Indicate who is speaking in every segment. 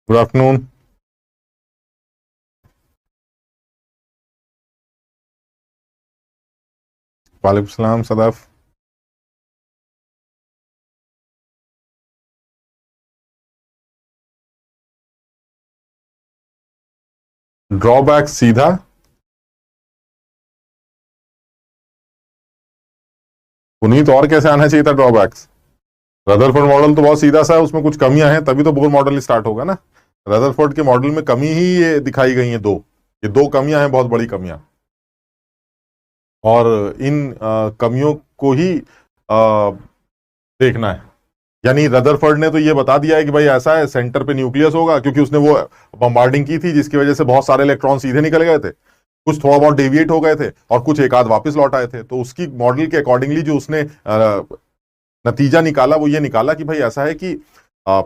Speaker 1: Good afternoon. वालेकुम सलाम Sadaf. Drawback सीधा। पुनीत और कैसे आना चाहिए था ड्रॉबैक्स? रदरफोर्ड मॉडल तो बहुत सीधा सा है, उसमें कुछ कमियां हैं तभी तो बोर मॉडल स्टार्ट होगा ना। रदरफोर्ड के मॉडल में कमी ही ये दिखाई गई है, ये दो कमियां हैं, बहुत बड़ी कमियां। और इन कमियों को ही देखना है। यानी रदरफोर्ड ने तो ये बता दिया है कि भाई ऐसा है, सेंटर पे न्यूक्लियस होगा, क्योंकि उसने वो बम्बार्डिंग की थी जिसकी वजह से बहुत सारे इलेक्ट्रॉन सीधे निकल गए थे, कुछ थोड़ा बहुत डेविएट हो गए थे और कुछ एक आध वापस लौट आए थे। तो उसकी मॉडल के अकॉर्डिंगली जो उसने नतीजा निकाला वो ये निकाला कि भाई ऐसा है कि अ,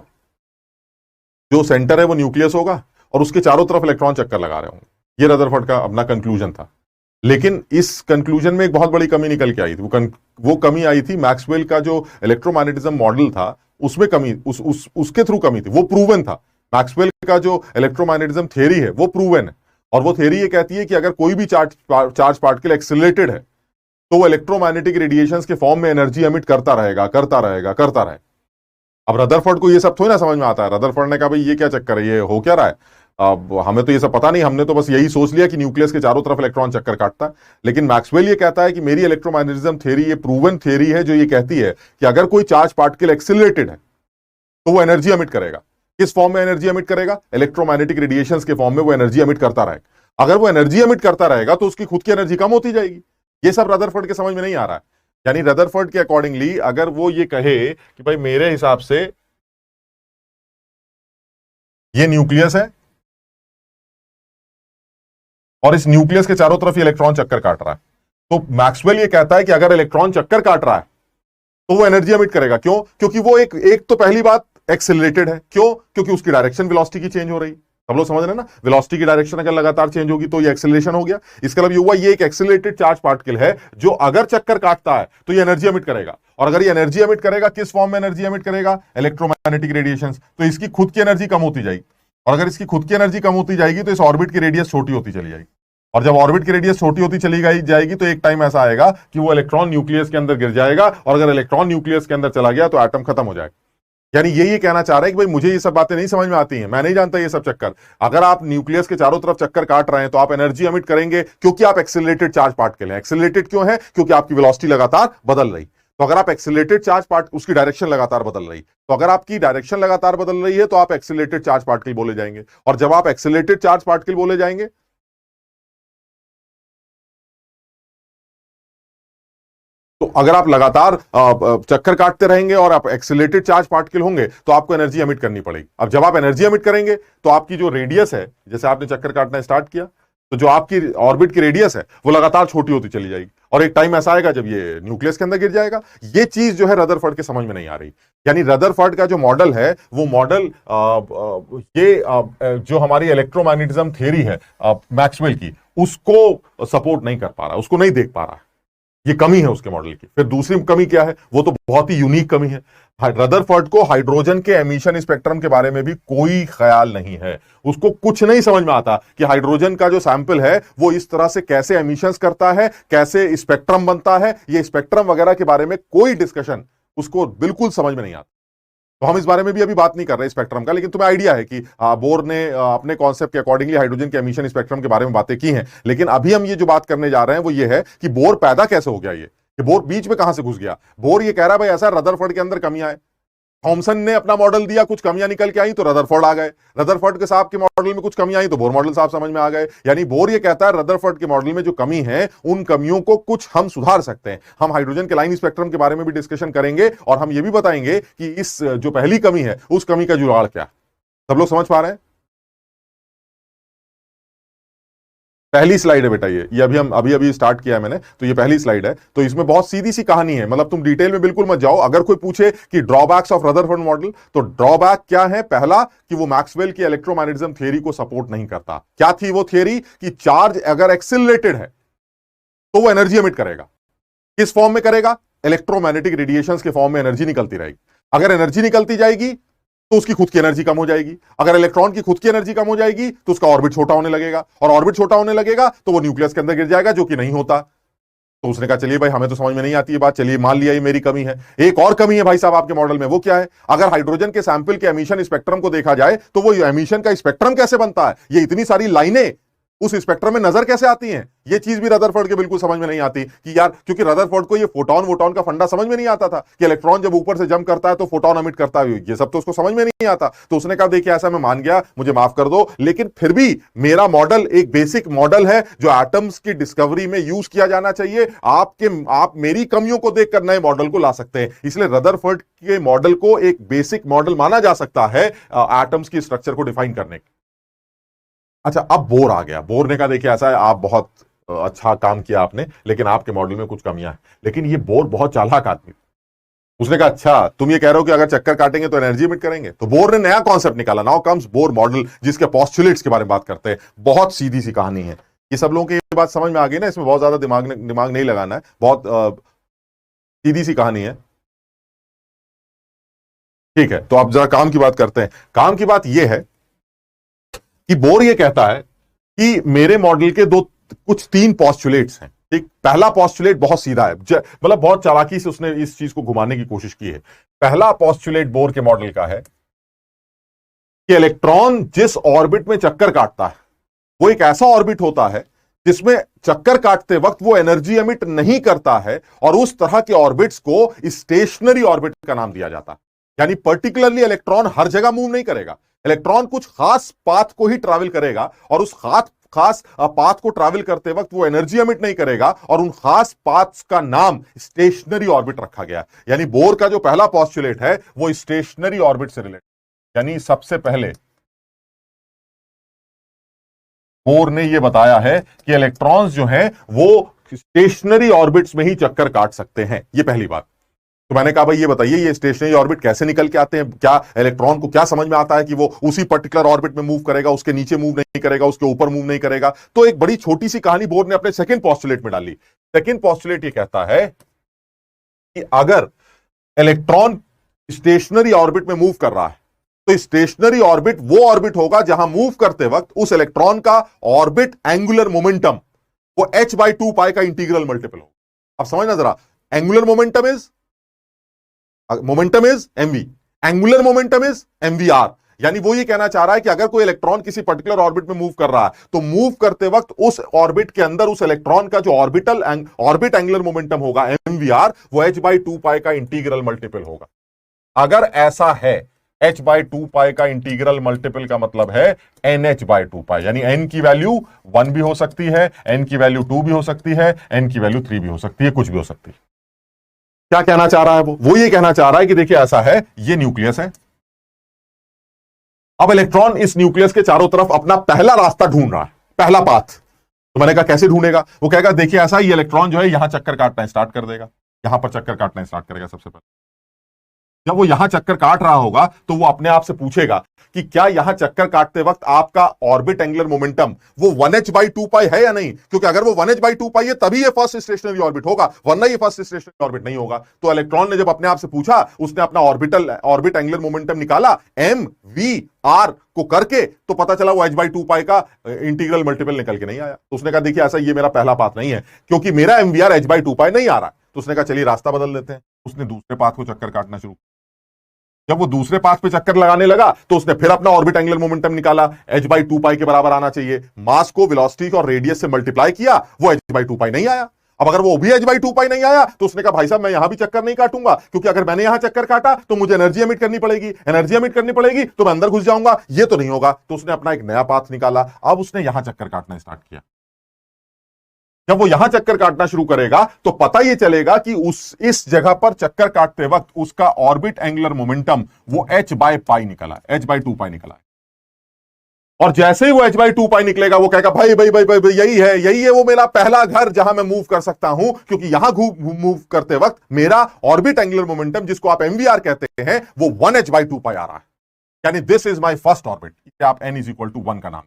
Speaker 1: जो सेंटर है वो न्यूक्लियस होगा और उसके चारों तरफ इलेक्ट्रॉन चक्कर लगा रहे होंगे। ये रदरफोर्ड का अपना कंक्लूजन था। लेकिन इस कंक्लूजन में एक बहुत बड़ी कमी निकल के आई थी। वो कमी आई थी मैक्सवेल का जो इलेक्ट्रोमैग्नेटिज्म मॉडल था उसमें कमी, उसके थ्रू कमी थी। वो प्रूवन था। मैक्सवेल का जो इलेक्ट्रोमैग्नेटिज्म थ्योरी है वो प्रूवन है। और वो थ्योरी ये कहती है कि अगर कोई भी चार्ज पार्टिकल एक्सिलरेटेड है तो वो इलेक्ट्रोमैग्नेटिक रेडिएशंस के फॉर्म में एनर्जी एमिट करता रहेगा, करता रहेगा, करता रहेगा। अब रदरफोर्ड को ये सब थोड़ी ना समझ में आता है। रदरफोर्ड ने कहा भाई ये क्या चक्कर है, ये हो क्या रहा है। अब हमें तो ये सब पता नहीं, हमने तो बस यही सोच लिया कि न्यूक्लियस के चारों तरफ इलेक्ट्रॉन चक्कर काटता है। लेकिन मैक्सवेल ये कहता है कि मेरी इलेक्ट्रोमैग्नेटिज्म थ्योरी ये प्रूवन थ्योरी है जो ये कहती है कि अगर कोई चार्ज पार्टिकल एक्सिलरेटेड है तो वो एनर्जी एमिट करेगा। किस फॉर्म में एनर्जी एमिट करेगा? इलेक्ट्रोमैग्नेटिक रेडिएशंस के फॉर्म में वो एनर्जी एमिट करता रहेगा। अगर वो एनर्जी एमिट करता रहेगा तो उसकी खुद की एनर्जी कम होती जाएगी। ये सब रदरफोर्ड के समझ में नहीं आ रहा है। यानी रदरफोर्ड के अकॉर्डिंगली अगर वो ये कहे कि भाई मेरे हिसाब से ये न्यूक्लियस है और इस न्यूक्लियस के चारों तरफ ये इलेक्ट्रॉन चक्कर काट रहा है, तो मैक्सवेल ये कहता है कि अगर इलेक्ट्रॉन चक्कर काट रहा है तो वो एनर्जी एमिट करेगा। क्यों? क्योंकि वो एक तो पहली बात एक्सिलरेटेड है। क्यों? क्योंकि उसकी डायरेक्शन वेलोसिटी की चेंज हो रही। सब लोग समझ रहे हैं ना, वेलोसिटी की डायरेक्शन अगर लगातार चेंज होगी तो ये एक्सेलरेशन हो गया। इसका मतलब ये हुआ ये एक एक्सिलरेटेड चार्ज पार्टिकल है जो अगर चक्कर काटता है तो ये एनर्जी एमिट करेगा। और अगर ये एनर्जी एमिट करेगा, किस फॉर्म में एनर्जी एमिट करेगा? Electromagnetic radiation. तो इसकी खुद की एनर्जी कम होती जाएगी। और अगर इसकी खुद की एनर्जी कम होती जाएगी तो इस ऑर्बिट की रेडियस छोटी होती चली जाएगी। और जब ऑर्बिट की रेडियस छोटी होती चली जाएगी तो एक टाइम ऐसा आएगा कि वो इलेक्ट्रॉन न्यूक्लियस के अंदर गिर जाएगा। और अगर इलेक्ट्रॉन न्यूक्लियस के अंदर चला गया तो एटम खत्म हो जाएगा। यानी ये कहना चाह रहा है कि भाई मुझे ये सब बातें नहीं समझ में आती हैं, मैं नहीं जानता ये सब चक्कर। अगर आप न्यूक्लियस के चारों तरफ चक्कर काट रहे हैं तो आप एनर्जी एमिट करेंगे, क्योंकि आप एक्सिलरेटेड चार्ज पार्टिकल हैं। एक्सिलरेटेड क्यों है? क्योंकि आपकी वेलोसिटी लगातार बदल रही। तो अगर आप एक्सिलरेटेड चार्ज पार्ट, उसकी डायरेक्शन लगातार बदल रही, तो अगर आपकी डायरेक्शन लगातार बदल रही है तो आप एक्सिलरेटेड चार्ज पार्टिकल बोले जाएंगे। और जब आप एक्सिलरेटेड चार्ज पार्टिकल बोले जाएंगे तो अगर आप लगातार चक्कर काटते रहेंगे और आप एक्सिलेटेड चार्ज पार्टिकल होंगे तो आपको एनर्जी एमिट करनी पड़ेगी। अब जब आप एनर्जी एमिट करेंगे तो आपकी जो रेडियस है, जैसे आपने चक्कर काटना स्टार्ट किया तो जो आपकी ऑर्बिट की रेडियस है वो लगातार छोटी होती चली जाएगी और एक टाइम ऐसा आएगा जब ये न्यूक्लियस के अंदर गिर जाएगा। ये चीज जो है रदरफोर्ड के समझ में नहीं आ रही। यानी रदरफोर्ड का जो मॉडल है वो मॉडल जो हमारी इलेक्ट्रोमैग्नेटिज्म थ्योरी है मैक्सवेल की, उसको सपोर्ट नहीं कर पा रहा, उसको नहीं देख पा रहा है। ये कमी है उसके मॉडल की। फिर दूसरी कमी क्या है? वो तो बहुत ही यूनिक कमी है। रदरफोर्ड को हाइड्रोजन के एमिशन स्पेक्ट्रम के बारे में भी कोई ख्याल नहीं है। उसको कुछ नहीं समझ में आता कि हाइड्रोजन का जो सैंपल है वो इस तरह से कैसे एमिशंस करता है, कैसे स्पेक्ट्रम बनता है। ये स्पेक्ट्रम वगैरह के बारे में कोई डिस्कशन उसको बिल्कुल समझ में नहीं आता। तो हम इस बारे में भी अभी बात नहीं कर रहे स्पेक्ट्रम का। लेकिन तुम्हें आइडिया है कि बोर ने अपने कॉन्सेप्ट के अकॉर्डिंगली हाइड्रोजन के एमिशन स्पेक्ट्रम के बारे में बातें की हैं। लेकिन अभी हम ये जो बात करने जा रहे हैं वो ये है कि बोर पैदा कैसे हो गया, ये कि बोर बीच में कहां से घुस गया। बोर ये कह रहा है भाई ऐसा रदरफोर्ड के अंदर कमियां है। थॉमसन ने अपना मॉडल दिया, कुछ कमियां निकल के आई तो रदरफोर्ड आ गए। रदरफोर्ड के साहब के मॉडल में कुछ कमियां आई तो बोर मॉडल साहब समझ में आ गए। यानी बोर ये कहता है रदरफोर्ड के मॉडल में जो कमी है उन कमियों को कुछ हम सुधार सकते हैं। हम हाइड्रोजन के लाइन स्पेक्ट्रम के बारे में भी डिस्कशन करेंगे और हम ये भी बताएंगे कि इस जो पहली कमी है उस कमी का जुगाड़ क्या। सब लोग समझ पा रहे हैं? पहली स्लाइड है बेटा, ये अभी अभी स्टार्ट किया है मैंने, तो ये पहली स्लाइड है। तो इसमें बहुत सीधी सी कहानी है, मतलब तुम डिटेल में बिल्कुल मत जाओ। अगर कोई पूछे कि ड्रॉबैक्स ऑफ रदरफोर्ड मॉडल, तो ड्रॉबैक क्या है? पहला कि वो मैक्सवेल की इलेक्ट्रोमैग्नेटिज्म थ्योरी को सपोर्ट नहीं करता। क्या थी वो थ्योरी? कि चार्ज अगर एक्सिलरेटेड है तो वो एनर्जी एमिट करेगा। किस फॉर्म में करेगा? इलेक्ट्रोमैग्नेटिक रेडिएशंस के फॉर्म में एनर्जी निकलती रहेगी। अगर एनर्जी निकलती जाएगी तो उसकी खुद की एनर्जी कम हो जाएगी। अगर इलेक्ट्रॉन की खुद की एनर्जी कम हो जाएगी तो उसका ऑर्बिट छोटा होने लगेगा, और ऑर्बिट छोटा होने लगेगा तो वो न्यूक्लियस के अंदर गिर जाएगा, जो कि नहीं होता। तो उसने कहा चलिए भाई, हमें तो समझ में नहीं आती ये बात, चलिए मान लिया ये मेरी कमी है। एक और कमी है भाई साहब आपके मॉडल में, वो क्या है? अगर हाइड्रोजन के सैंपल के एमिशन स्पेक्ट्रम को देखा जाए तो वो एमिशन का स्पेक्ट्रम कैसे बनता है, ये इतनी सारी लाइनें उस स्पेक्ट्रम में नजर कैसे आती हैं, ये चीज भी रदरफोर्ड के बिल्कुल समझ में नहीं आती कि यार, क्योंकि रदरफोर्ड को ये फोटोन वोटोन का फंडा समझ में नहीं आता था कि इलेक्ट्रॉन जब ऊपर से जंप करता है तो फोटोन एमिट करता है, ये सब तो उसको समझ में नहीं आता। तो उसने कहा देखिए ऐसा मैं मान गया, मुझे माफ कर दो, लेकिन फिर भी मेरा मॉडल एक बेसिक मॉडल है जो एटम्स की डिस्कवरी में यूज किया जाना चाहिए। आप मेरी कमियों को देखकर नए मॉडल को ला सकते हैं, इसलिए रदरफोर्ड के मॉडल को एक बेसिक मॉडल माना जा सकता है एटम्स की स्ट्रक्चर को डिफाइन करने की। अच्छा, अब बोर आ गया। बोर ने कहा देखिए ऐसा है, आप बहुत अच्छा काम किया आपने, लेकिन आपके मॉडल में कुछ कमियां हैं। लेकिन ये बोर बहुत चालाक आदमी, उसने कहा अच्छा तुम ये कह रहे हो कि अगर चक्कर काटेंगे तो एनर्जी एमिट करेंगे। तो बोर ने नया कॉन्सेप्ट निकाला, नाउ कम्स बोर मॉडल, जिसके पोस्टुलेट्स के बारे में बात करते हैं। बहुत सीधी सी कहानी है, ये सब लोगों की ये बात समझ में आ गई ना, इसमें बहुत ज्यादा दिमाग नहीं लगाना है, बहुत सीधी सी कहानी है। ठीक है, तो आप जरा काम की बात करते हैं। काम की बात यह है कि बोर ये कहता है कि मेरे मॉडल के कुछ तीन पोस्टुलेट्स हैं। ठीक, पहला पोस्टुलेट बहुत सीधा है, मतलब बहुत चालाकी से उसने इस चीज को घुमाने की कोशिश की है। पहला पोस्टुलेट बोर के मॉडल का है कि इलेक्ट्रॉन जिस ऑर्बिट में चक्कर काटता है वो एक ऐसा ऑर्बिट होता है जिसमें चक्कर काटते वक्त वो एनर्जी एमिट नहीं करता है, और उस तरह के ऑर्बिट्स को स्टेशनरी ऑर्बिट का नाम दिया जाता है। यानी पर्टिकुलरली इलेक्ट्रॉन हर जगह मूव नहीं करेगा, इलेक्ट्रॉन कुछ खास पाथ को ही ट्रैवल करेगा, और उस खास पाथ को ट्रैवल करते वक्त वो एनर्जी एमिट नहीं करेगा, और उन खास पाथ्स का नाम स्टेशनरी ऑर्बिट रखा गया। यानी बोर का जो पहला पोस्टुलेट है वो स्टेशनरी ऑर्बिट से रिलेटेड, यानी सबसे पहले बोर ने यह बताया है कि इलेक्ट्रॉन्स जो हैं वो स्टेशनरी ऑर्बिट्स में ही चक्कर काट सकते हैं। यह पहली बात। तो मैंने कहा भाई ये बताइए ये स्टेशनरी ऑर्बिट कैसे निकल के आते हैं, क्या इलेक्ट्रॉन को क्या समझ में आता है कि वो उसी पर्टिकुलर ऑर्बिट में मूव करेगा, उसके नीचे मूव नहीं करेगा, उसके ऊपर मूव नहीं करेगा? तो एक बड़ी छोटी सी कहानी बोर ने अपने सेकंड पोस्टुलेट में डाली। सेकंड पोस्टुलेट ये कहता है कि अगर इलेक्ट्रॉन स्टेशनरी ऑर्बिट में मूव कर रहा है तो स्टेशनरी ऑर्बिट वो ऑर्बिट होगा जहां मूव करते वक्त उस इलेक्ट्रॉन का ऑर्बिट एंगुलर मोमेंटम वो h/2 का इंटीग्रल मल्टीपल होगा। अब समझना जरा, angular momentum is mv, angular momentum is mvr। यानी वो ये कहना चाह रहा है कि अगर कोई इलेक्ट्रॉन किसी पर्टिकुलर ऑर्बिट में मूव कर रहा है तो मूव करते वक्त उस ऑर्बिट के अंदर उस इलेक्ट्रॉन का जो ऑर्बिट एंगुलर मोमेंटम होगा mvr, वो h/2 का इंटीग्रल मल्टीपल होगा। अगर ऐसा है, h/2 का इंटीग्रल मल्टीपल का मतलब है nh/2, यानी n की वैल्यू 1 भी हो सकती है, n की वैल्यू 2 भी हो सकती है, n की वैल्यू 3 भी हो सकती है, कुछ भी हो सकती है। क्या कहना चाह रहा है वो ये कहना चाह रहा है कि देखिए ऐसा है, ये न्यूक्लियस है, अब इलेक्ट्रॉन इस न्यूक्लियस के चारों तरफ अपना पहला रास्ता ढूंढ रहा है, पहला पाथ। तो मैंने कहा कैसे ढूंढेगा? वो कहेगा देखिए ऐसा, ये इलेक्ट्रॉन जो है यहां चक्कर काटना स्टार्ट कर देगा, यहां पर चक्कर काटना स्टार्ट करेगा। सबसे पहले जब वो यहां चक्कर काट रहा होगा तो वो अपने आप से पूछेगा कि क्या यहां चक्कर काटते वक्त आपका ऑर्बिट एंगुलर मोमेंटम वो 1h/2 है या नहीं? क्योंकि अगर वो 1h/2 है तभी ये फर्स्ट स्टेशनरी ऑर्बिट होगा, वरना ये फर्स्ट स्टेशनरी ऑर्बिट नहीं होगा। तो इलेक्ट्रॉन ने जब अपने आप से पूछा, उसने अपना ऑर्बिट एंगुलर मोमेंटम निकाला mvr को करके, तो पता चला वो h/2 का इंटीग्रल मल्टीपल निकल के नहीं आया। तो उसने कहा देखिए ऐसा, ये मेरा पहला पाथ नहीं है, क्योंकि मेरा mvr h/2 नहीं आ रहा। तो उसने कहा चलिए रास्ता बदल लेते हैं। उसने दूसरे पाथ को चक्कर काटना शुरू। जब वो दूसरे पाथ पे चक्कर लगाने लगा तो उसने फिर अपना ऑर्बिट एंगुलर मोमेंटम निकाला, h/2 के बराबर आना चाहिए। मास को वेलोसिटी और रेडियस से मल्टीप्लाई किया, वो h/2 नहीं आया। अब अगर वो भी h/2 नहीं आया तो उसने कहा भाई साहब मैं यहां भी चक्कर नहीं काटूंगा, क्योंकि अगर मैंने यहां चक्कर काटा तो मुझे एनर्जी एमिट करनी पड़ेगी, एनर्जी एमिट करनी पड़ेगी तो मैं अंदर घुस जाऊंगा, ये तो नहीं होगा। तो उसने अपना एक नया पाथ निकाला। अब उसने यहां चक्कर काटना स्टार्ट किया। जब वो यहां चक्कर काटना शुरू करेगा तो पता ये चलेगा कि इस जगह पर चक्कर काटते वक्त उसका ऑर्बिट एंगुलर मोमेंटम वो h/π निकला, h/2 निकला। और जैसे ही वो h/2 निकलेगा वो कहेगा भाई भाई भाई भाई यही है वो मेरा पहला घर जहां मैं मूव कर सकता हूं, क्योंकि यहां मूव करते वक्त मेरा ऑर्बिट एंगुलर मोमेंटम, जिसको आप mvr कहते हैं, वो 1h/2 आ रहा है। यानी this is my first orbit. आप n = 1 का नाम।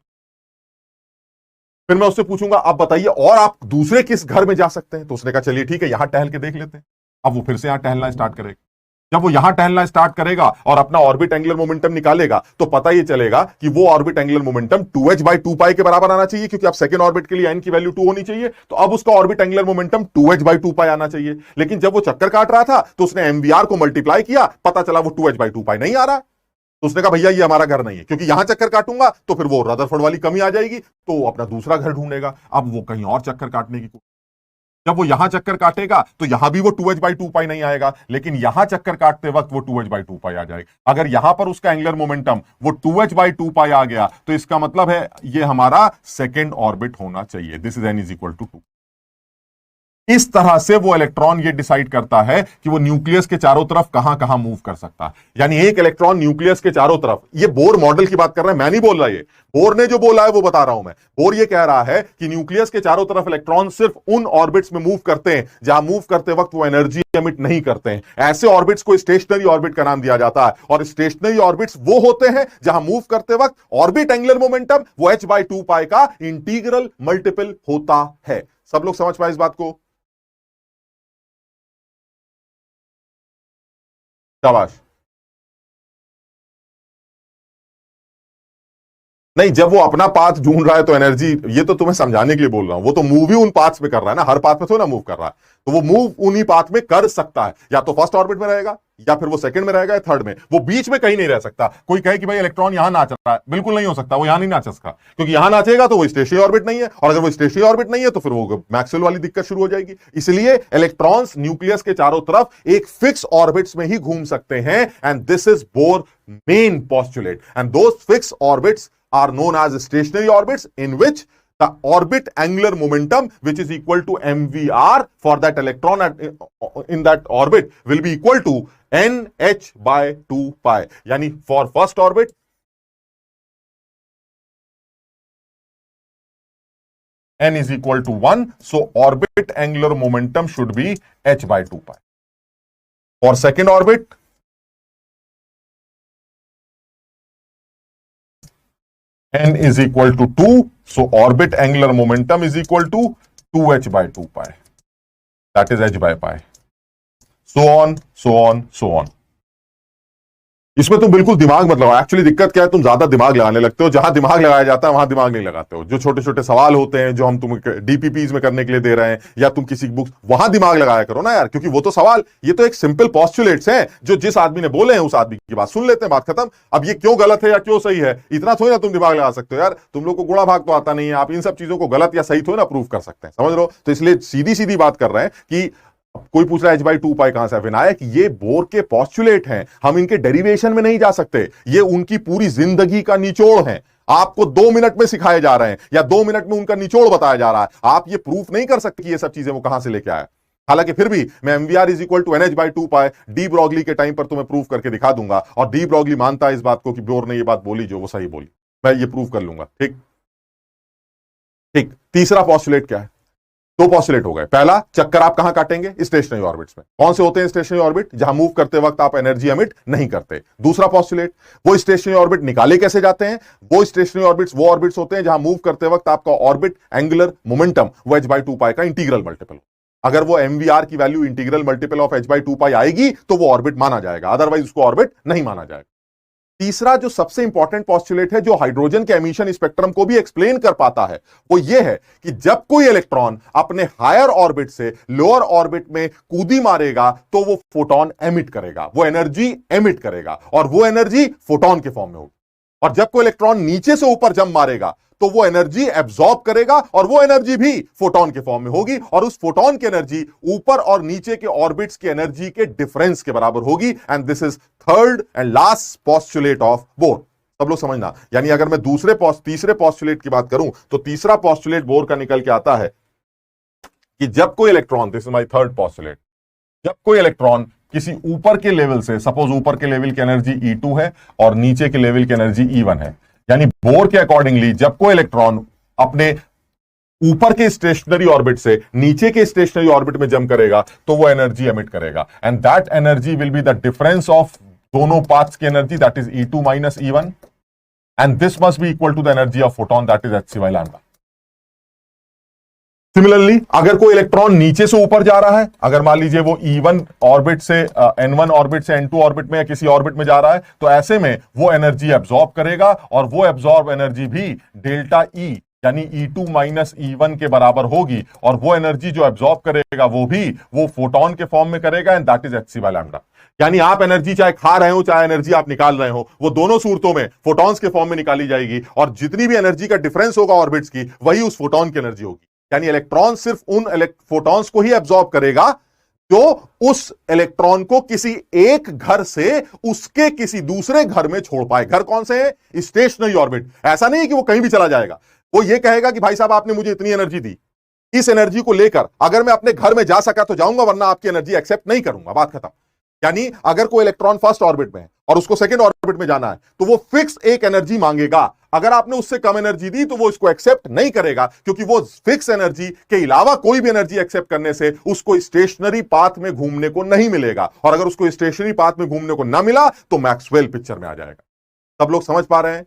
Speaker 1: फिर मैं उससे पूछूंगा आप बताइए और आप दूसरे किस घर में जा सकते हैं? तो उसने कहा चलिए ठीक है, यहां टहल के देख लेते हैं। अब वो फिर से यहां टहलना स्टार्ट करेगा। जब वो यहां टहलना स्टार्ट करेगा और अपना ऑर्बिट एंगुलर मोमेंटम निकालेगा तो पता ये चलेगा कि वो ऑर्बिट एंगुलर मोमेंटम 2h/2π के बराबर आना चाहिए, क्योंकि अब सेकंड ऑर्बिट के लिए n की वैल्यू 2 होनी चाहिए, तो अब उसका ऑर्बिट एंगुलर मोमेंटम 2h/2π आना चाहिए। लेकिन जब वो चक्कर काट रहा था तो उसने MVR को मल्टीप्लाई किया, पता चला वो 2h/2π नहीं आ रहा, तो उसने कहा भैया ये हमारा घर नहीं है, क्योंकि यहां चक्कर काटूंगा तो फिर वो रदरफोर्ड वाली कमी आ जाएगी, तो वो अपना दूसरा घर ढूंढेगा। अब वो कहीं और चक्कर काटने की, जब वो यहां चक्कर काटेगा तो यहां भी वो 2h/2π नहीं आएगा, लेकिन यहां चक्कर काटते वक्त वो 2h/2π आ जाएगा। अगर यहां पर उसका एंगुलर मोमेंटम वो 2h/2π आ गया तो इसका मतलब है ये हमारा सेकेंड ऑर्बिट होना चाहिए। This is n = 2। इस तरह से वो इलेक्ट्रॉन ये डिसाइड करता है कि वो न्यूक्लियस के चारों तरफ कहां कहां मूव कर सकता है। यानी एक इलेक्ट्रॉन न्यूक्लियस के चारों तरफ, ये बोर मॉडल की बात कर रहा है, मैं नहीं बोल रहा, ये बोर ने जो बोला है वो बता रहा हूं मैं। बोर ये कह रहा है कि न्यूक्लियस के चारों तरफ इलेक्ट्रॉन सिर्फ उन ऑर्बिट्स में मूव करते हैं जहां मूव करते वक्त वो एनर्जी एमिट नहीं करते हैं। ऐसे ऑर्बिट्स को स्टेशनरी ऑर्बिट का नाम दिया जाता है, और स्टेशनरी ऑर्बिट्स वो होते हैं जहां मूव करते वक्त ऑर्बिट एंगुलर मोमेंटम वो h/2π का इंटीग्रल मल्टीपल होता है। सब लोग समझ पाए इस बात को? शाबाश। नहीं, जब वो अपना पाथ ढूंढ रहा है तो एनर्जी, ये तो तुम्हें समझाने के लिए बोल रहा हूं, वो तो मूव ही उन पाथ्स में कर रहा है ना, हर पाथ में थोड़ा ना मूव कर रहा है, तो वो मूव उन्हीं पाथ में कर सकता है। या तो फर्स्ट ऑर्बिट में रहेगा, या फिर वो सेकंड में रहेगा, या थर्ड में, वो बीच में कहीं नहीं रह सकता। कोई कहे कि भाई इलेक्ट्रॉन यहां नाच रहा है, बिल्कुल नहीं हो सकता, वो यहां नहीं नाच सकता, क्योंकि यहां नाचेगा तो वो स्टेशनरी ऑर्बिट नहीं है, और अगर वो स्टेशनरी ऑर्बिट नहीं है तो फिर वो मैक्सवेल वाली दिक्कत शुरू हो जाएगी। इसलिए इलेक्ट्रॉन्स न्यूक्लियस के चारों तरफ एक फिक्स ऑर्बिट्स में ही घूम सकते हैं, and this is bore main postulate, and those fix orbits are known as stationary orbits, in which the orbit angular momentum, which is equal to MVR for that electron in that orbit, will be equal to NH/2π. यानी for first orbit n is equal to 1, so orbit angular momentum should be h/2π. For second orbit n is equal to 2, so orbit angular momentum is equal to 2h/2π. That is h/π. So on, so on, so on. इसमें तुम बिल्कुल दिमाग मत लगाओ। Actually दिक्कत क्या है, तुम ज्यादा दिमाग लगाने लगते हो, जहां दिमाग लगाया जाता है वहां दिमाग नहीं लगाते हो। जो छोटे छोटे सवाल होते हैं जो हम तुम डीपीपीज में करने के लिए दे रहे हैं, या तुम किसी बुक्स, वहां दिमाग लगाया करो ना यार, क्योंकि वो तो सवाल, ये तो एक सिंपल पॉस्टुलेट्स हैं जो जिस आदमी ने बोले हैं उस आदमी की बात सुन लेते हैं, बात खत्म। अब ये क्यों गलत है या क्यों सही है, इतना थोड़ी ना तुम दिमाग लगा सकते हो यार। तुम लोग को गुणा भाग तो आता नहीं है, आप इन सब चीजों को गलत या सही थोड़ी ना प्रूव कर सकते हैं, समझ लो। तो इसलिए सीधी सीधी बात कर रहे हैं कि कोई पूछ रहा है h/2π कहां से, विनायक ये बोर के पॉस्टुलेट हैं, हम इनके डेरिवेशन में नहीं जा सकते, ये उनकी पूरी जिंदगी का निचोड़ है। आपको 2 मिनट में सिखाए जा रहे हैं, या 2 मिनट में उनका निचोड़ बताया जा रहा है। आप ये प्रूफ नहीं कर सकते कि ये सब चीजें वो कहां से लेके आया। हालांकि फिर भी मैं MVR = NH/2π डी ब्रॉगली के टाइम पर तुम्हें प्रूफ करके दिखा दूंगा, और डी ब्रॉगली मानता है इस बात को कि बोर ने ये बात बोली जो वो सही बोली, मैं ये प्रूफ कर लूंगा। ठीक ठीक। तीसरा पॉस्टुलेट क्या है? 2 पॉस्टुलेट हो गए। पहला, चक्कर आप कहां काटेंगे? स्टेशनरी ऑर्बिट्स में। कौन से होते हैं स्टेशनरी ऑर्बिट? जहां मूव करते वक्त आप एनर्जी एमिट नहीं करते। दूसरा पॉस्टुलेट, वो स्टेशनरी ऑर्बिट निकाले कैसे जाते हैं? वो स्टेशनरी ऑर्बिट्स वो ऑर्बिट्स होते हैं जहां मूव करते वक्त आपका ऑर्बिट एंगुलर मोमेंटम वो h/2π का इंटीग्रल मल्टीपल। अगर वो MVR की value integral multiple of h/2π आएगी तो वो ऑर्बिट माना जाएगा, अदरवाइज उसको ऑर्बिट नहीं माना जाएगा। तीसरा जो सबसे इंपॉर्टेंट पॉस्टुलेट है, जो हाइड्रोजन के एमिशन स्पेक्ट्रम को भी एक्सप्लेन कर पाता है, वो ये है कि जब कोई इलेक्ट्रॉन अपने हायर ऑर्बिट से लोअर ऑर्बिट में कूदी मारेगा तो वो फोटोन एमिट करेगा, वो एनर्जी एमिट करेगा, और वो एनर्जी फोटोन के फॉर्म में होगी। और जब कोई इलेक्ट्रॉन नीचे से ऊपर जंप मारेगा तो वो एनर्जी एब्सॉर्ब करेगा, और वो एनर्जी भी फोटोन के फॉर्म में होगी, और उस फोटोन की एनर्जी ऊपर और नीचे के ऑर्बिट्स की एनर्जी के डिफरेंस के बराबर होगी। And this is third and last postulate of bore. सब लोग समझना। यानी अगर मैं तीसरे पॉस्टुलेट की बात करूं तो तीसरा पॉस्टुलेट बोर का निकल के आता है कि जब कोई electron, this is my third postulate, जब कोई इलेक्ट्रॉन किसी ऊपर के लेवल से, सपोज ऊपर के लेवल की एनर्जी E2 है और नीचे के लेवल की एनर्जी E1 है, यानी बोर के अकॉर्डिंगली जब कोई इलेक्ट्रॉन अपने ऊपर के स्टेशनरी ऑर्बिट से नीचे के स्टेशनरी ऑर्बिट में जंप करेगा तो वो एनर्जी एमिट करेगा, and that energy will be the difference of दोनों पाथ्स की energy, that is E2 minus E1, and this must be equal to the energy of photon, that is hc/λ। Similarly अगर कोई electron नीचे से ऊपर जा रहा है, अगर मान लीजिए वो E1 ऑर्बिट से N1 ऑर्बिट से N2 ऑर्बिट में या किसी ऑर्बिट में जा रहा है, तो ऐसे में वो एनर्जी एब्जॉर्ब करेगा और वो एब्जॉर्ब एनर्जी भी डेल्टा E यानी E2 माइनस E1 के बराबर होगी, और वो एनर्जी जो एब्जॉर्ब करेगा वो भी वो फोटोन के फॉर्म में करेगा, and that is hc by lambda. यानी आप एनर्जी चाहे खा रहे हो चाहे एनर्जी आप निकाल रहे हो, वो दोनों सूरतों में फोटॉन्स के फॉर्म में निकाली जाएगी, और जितनी भी एनर्जी का डिफरेंस होगा ऑर्बिट्स की, वही उस फोटोन की एनर्जी होगी। यानी इलेक्ट्रॉन सिर्फ उन फोटॉन्स को ही एब्जॉर्ब करेगा जो उस इलेक्ट्रॉन को किसी एक घर से उसके किसी दूसरे घर में छोड़ पाए। घर कौन से है? Stationery orbit. ऐसा नहीं कि वो कहीं भी चला जाएगा, वो ये कहेगा कि भाई साहब आपने मुझे इतनी एनर्जी दी, इस एनर्जी को लेकर अगर मैं अपने घर में जा सका तो जाऊंगा, वरना आपकी एनर्जी एक्सेप्ट नहीं करूंगा, बात खत्म। यानी अगर कोई इलेक्ट्रॉन फर्स्ट ऑर्बिट में है और उसको सेकंड ऑर्बिट में जाना है, तो वो फिक्स एक एनर्जी मांगेगा। अगर आपने उससे कम एनर्जी दी तो वो इसको एक्सेप्ट नहीं करेगा, क्योंकि वो फिक्स एनर्जी के अलावा कोई भी एनर्जी एक्सेप्ट करने से उसको स्टेशनरी पाथ में घूमने को नहीं मिलेगा, और अगर उसको स्टेशनरी पाथ में घूमने को ना मिला तो मैक्सवेल पिक्चर में आ जाएगा। सब लोग समझ पा रहे हैं?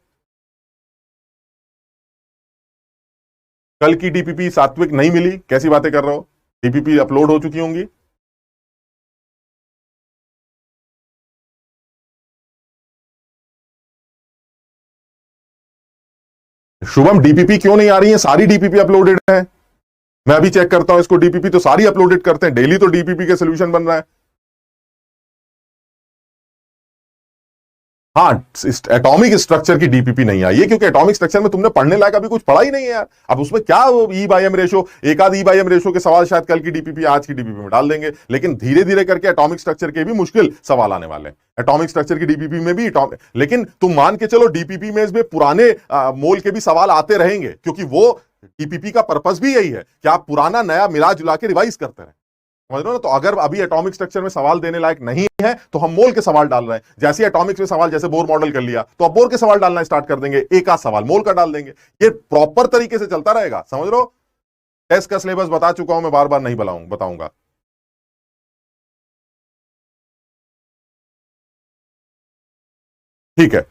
Speaker 1: कल की डीपीपी सात्विक नहीं मिली, कैसी बातें कर रहे हो? डीपीपी अपलोड हो चुकी होंगी। शुभम डीपीपी क्यों नहीं आ रही है? सारी डीपीपी अपलोडेड है। मैं अभी चेक करता हूं इसको, डीपीपी तो सारी अपलोडेड करते हैं, डेली तो डीपीपी के सोल्यूशन बन रहा है। हाँ, एटॉमिक स्ट्रक्चर की डीपीपी नहीं आई है, क्योंकि एटॉमिक स्ट्रक्चर में तुमने पढ़ने लायक अभी कुछ पढ़ा ही नहीं है यार। अब उसमें क्या ई बाई एम रेशो, एक आध ई बाई एम रेशो के सवाल शायद कल की डीपीपी आज की डीपीपी में डाल देंगे, लेकिन धीरे धीरे करके एटॉमिक स्ट्रक्चर के भी मुश्किल सवाल आने वाले हैं। एटॉमिक स्ट्रक्चर की डीपीपी में भी लेकिन तुम मान के चलो डीपीपी में इसमें पुराने मोल के भी सवाल आते रहेंगे, क्योंकि वो डीपीपी का पर्पस भी यही है कि आप पुराना नया मिला जुला के रिवाइज करते रहे, समझ रहे हो ना। तो अगर अभी एटॉमिक स्ट्रक्चर में सवाल देने लायक नहीं है तो हम मोल के सवाल डाल रहे हैं। जैसे एटॉमिक्स में सवाल, जैसे बोर मॉडल कर लिया तो अब बोर के सवाल डालना स्टार्ट कर देंगे, एक आध सवाल मोल का डाल देंगे। ये प्रॉपर तरीके से चलता रहेगा, समझ रहे हो। टेस्ट का सिलेबस बता चुका हूं मैं, बार बार नहीं बताऊंगा। ठीक है,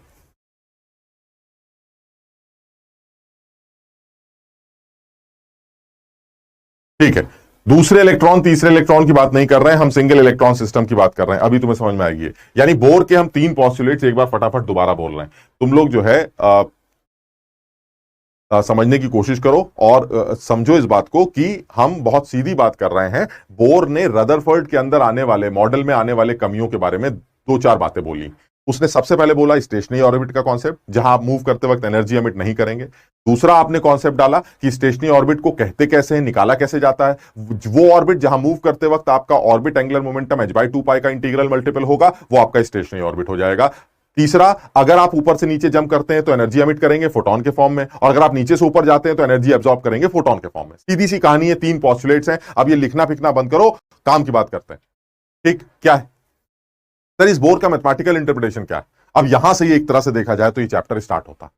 Speaker 1: ठीक है। दूसरे इलेक्ट्रॉन तीसरे इलेक्ट्रॉन की बात नहीं कर रहे हैं हम, सिंगल इलेक्ट्रॉन सिस्टम की बात कर रहे हैं। अभी तुम्हें समझ में आएगी। यानी बोर के हम 3 पॉस्टुलेट्स एक बार फटाफट दोबारा बोल रहे हैं, तुम लोग जो है समझने की कोशिश करो और समझो इस बात को कि हम बहुत सीधी बात कर रहे हैं। बोर ने रदरफोर्ड के अंदर आने वाले मॉडल में आने वाले कमियों के बारे में 2-4 बातें बोली। उसने सबसे पहले बोला स्टेशनरी ऑर्बिट का कॉन्सेप्ट, जहां आप मूव करते वक्त एनर्जी एमिट नहीं करेंगे। दूसरा आपने कॉन्सेप्ट डाला कि स्टेशनरी ऑर्बिट को कहते कैसे हैं, निकाला कैसे जाता है। वो ऑर्बिट जहां मूव करते वक्त आपका ऑर्बिट एंगुलर मोमेंटम h/2 पाई का इंटीग्रल मल्टीपल होगा, वो आपका स्टेशनरी ऑर्बिट हो जाएगा। तीसरा, अगर आप ऊपर से नीचे जंप करते हैं तो एनर्जी एमिट करेंगे फोटोन के फॉर्म में, और अगर आप नीचे से ऊपर जाते हैं तो एनर्जी एब्जॉर्ब करेंगे फोटोन के फॉर्म में। सीधी सी कहानी है, 3 पॉस्टुलेट्स हैं। अब ये लिखना फिकना बंद करो, काम की बात करते हैं। ठीक, क्या है सर इस बोर का मैथमेटिकल इंटरप्रिटेशन क्या है? अब यहां से ये एक तरह से देखा जाए तो ये चैप्टर स्टार्ट होता है।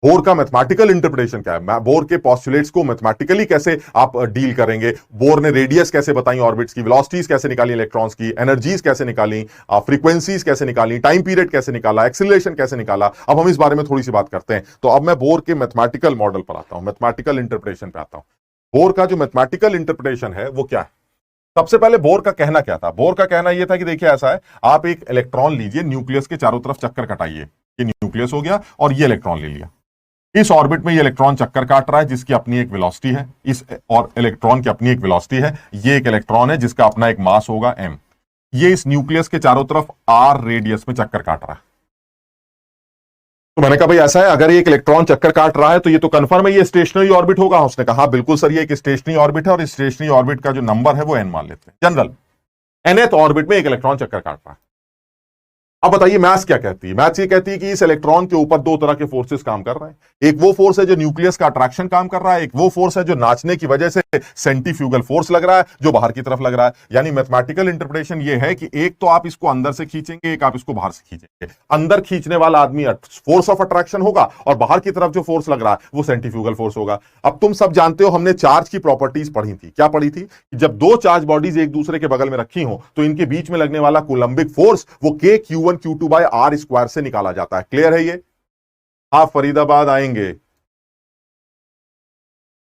Speaker 1: बोर का मैथमेटिकल इंटरप्रिटेशन क्या है, बोर के पॉस्टुलेट्स को मैथमेटिकली कैसे आप डील करेंगे। बोर ने रेडियस कैसे बताई ऑर्बिट्स की, वेलोसिटीज कैसे निकाली इलेक्ट्रॉन्स की, एनर्जीज कैसे निकाली, फ्रीक्वेंसीज कैसे निकाली, टाइम पीरियड कैसे निकाला, एक्सीलरेशन कैसे निकाला। अब हम इस बारे में थोड़ी सी बात करते हैं। तो अब मैं बोर के मैथमेटिकल मॉडल पर आता हूं, मैथमेटिकल इंटरप्रिटेशन पे आता हूं। बोर का जो मैथमेटिकल इंटरप्रिटेशन है वो क्या है? सबसे पहले बोर का कहना क्या था? बोर का कहना यह था कि देखिए ऐसा है, आप एक इलेक्ट्रॉन लीजिए, न्यूक्लियस के चारों तरफ चक्कर कटाइए, ये न्यूक्लियस हो गया और ये इलेक्ट्रॉन ले लिया। इस ऑर्बिट में ये इलेक्ट्रॉन चक्कर काट रहा है जिसकी अपनी एक वेलोसिटी है, इस और इलेक्ट्रॉन की अपनी एक वेलोसिटी है। ये एक इलेक्ट्रॉन है जिसका अपना एक मास होगा m। ये इस न्यूक्लियस के चारों तरफ r रेडियस में चक्कर काट रहा है। तो मैंने कहा भाई ऐसा है, अगर ये एक इलेक्ट्रॉन चक्कर काट रहा है तो ये तो कंफर्म है ये स्टेशनरी ऑर्बिट होगा। उसने कहा बिल्कुल सर, ये एक स्टेशनरी ऑर्बिट है और इस स्टेशनरी ऑर्बिट का जो नंबर है वो n मान लेते हैं जनरल। nth ऑर्बिट में एक इलेक्ट्रॉन चक्कर काट रहा है। अब बताइए मैथ्स क्या कहती है? मैथ्स ये कहती है कि इस इलेक्ट्रॉन के ऊपर 2 तरह के फोर्सेस काम कर रहे हैं। एक वो फोर्स है जो न्यूक्लियस का अट्रैक्शन काम कर रहा है, एक वो फोर्स है जो नाचने की वजह से सेंट्रीफ्यूगल फोर्स लग रहा है जो बाहर की तरफ लग रहा है। यानी मैथमेटिकल इंटरप्रिटेशन ये है कि एक तो आप इसको अंदर से खींचेंगे, एक आप इसको बाहर से खींचेंगे। अंदर खींचने वाला आदमी फोर्स ऑफ अट्रैक्शन होगा और बाहर की तरफ जो फोर्स लग रहा है वो सेंट्रीफ्यूगल फोर्स होगा। अब तुम सब जानते हो हमने चार्ज की प्रॉपर्टीज पढ़ी थी। क्या पढ़ी थी? जब 2 चार्ज बॉडीज एक दूसरे के बगल में रखी हो तो इनके बीच में लगने वाला कूलम्बिक फोर्स वो k q1 q2 by r square से निकाला जाता है। क्लियर है ये? आप फरीदाबाद आएंगे,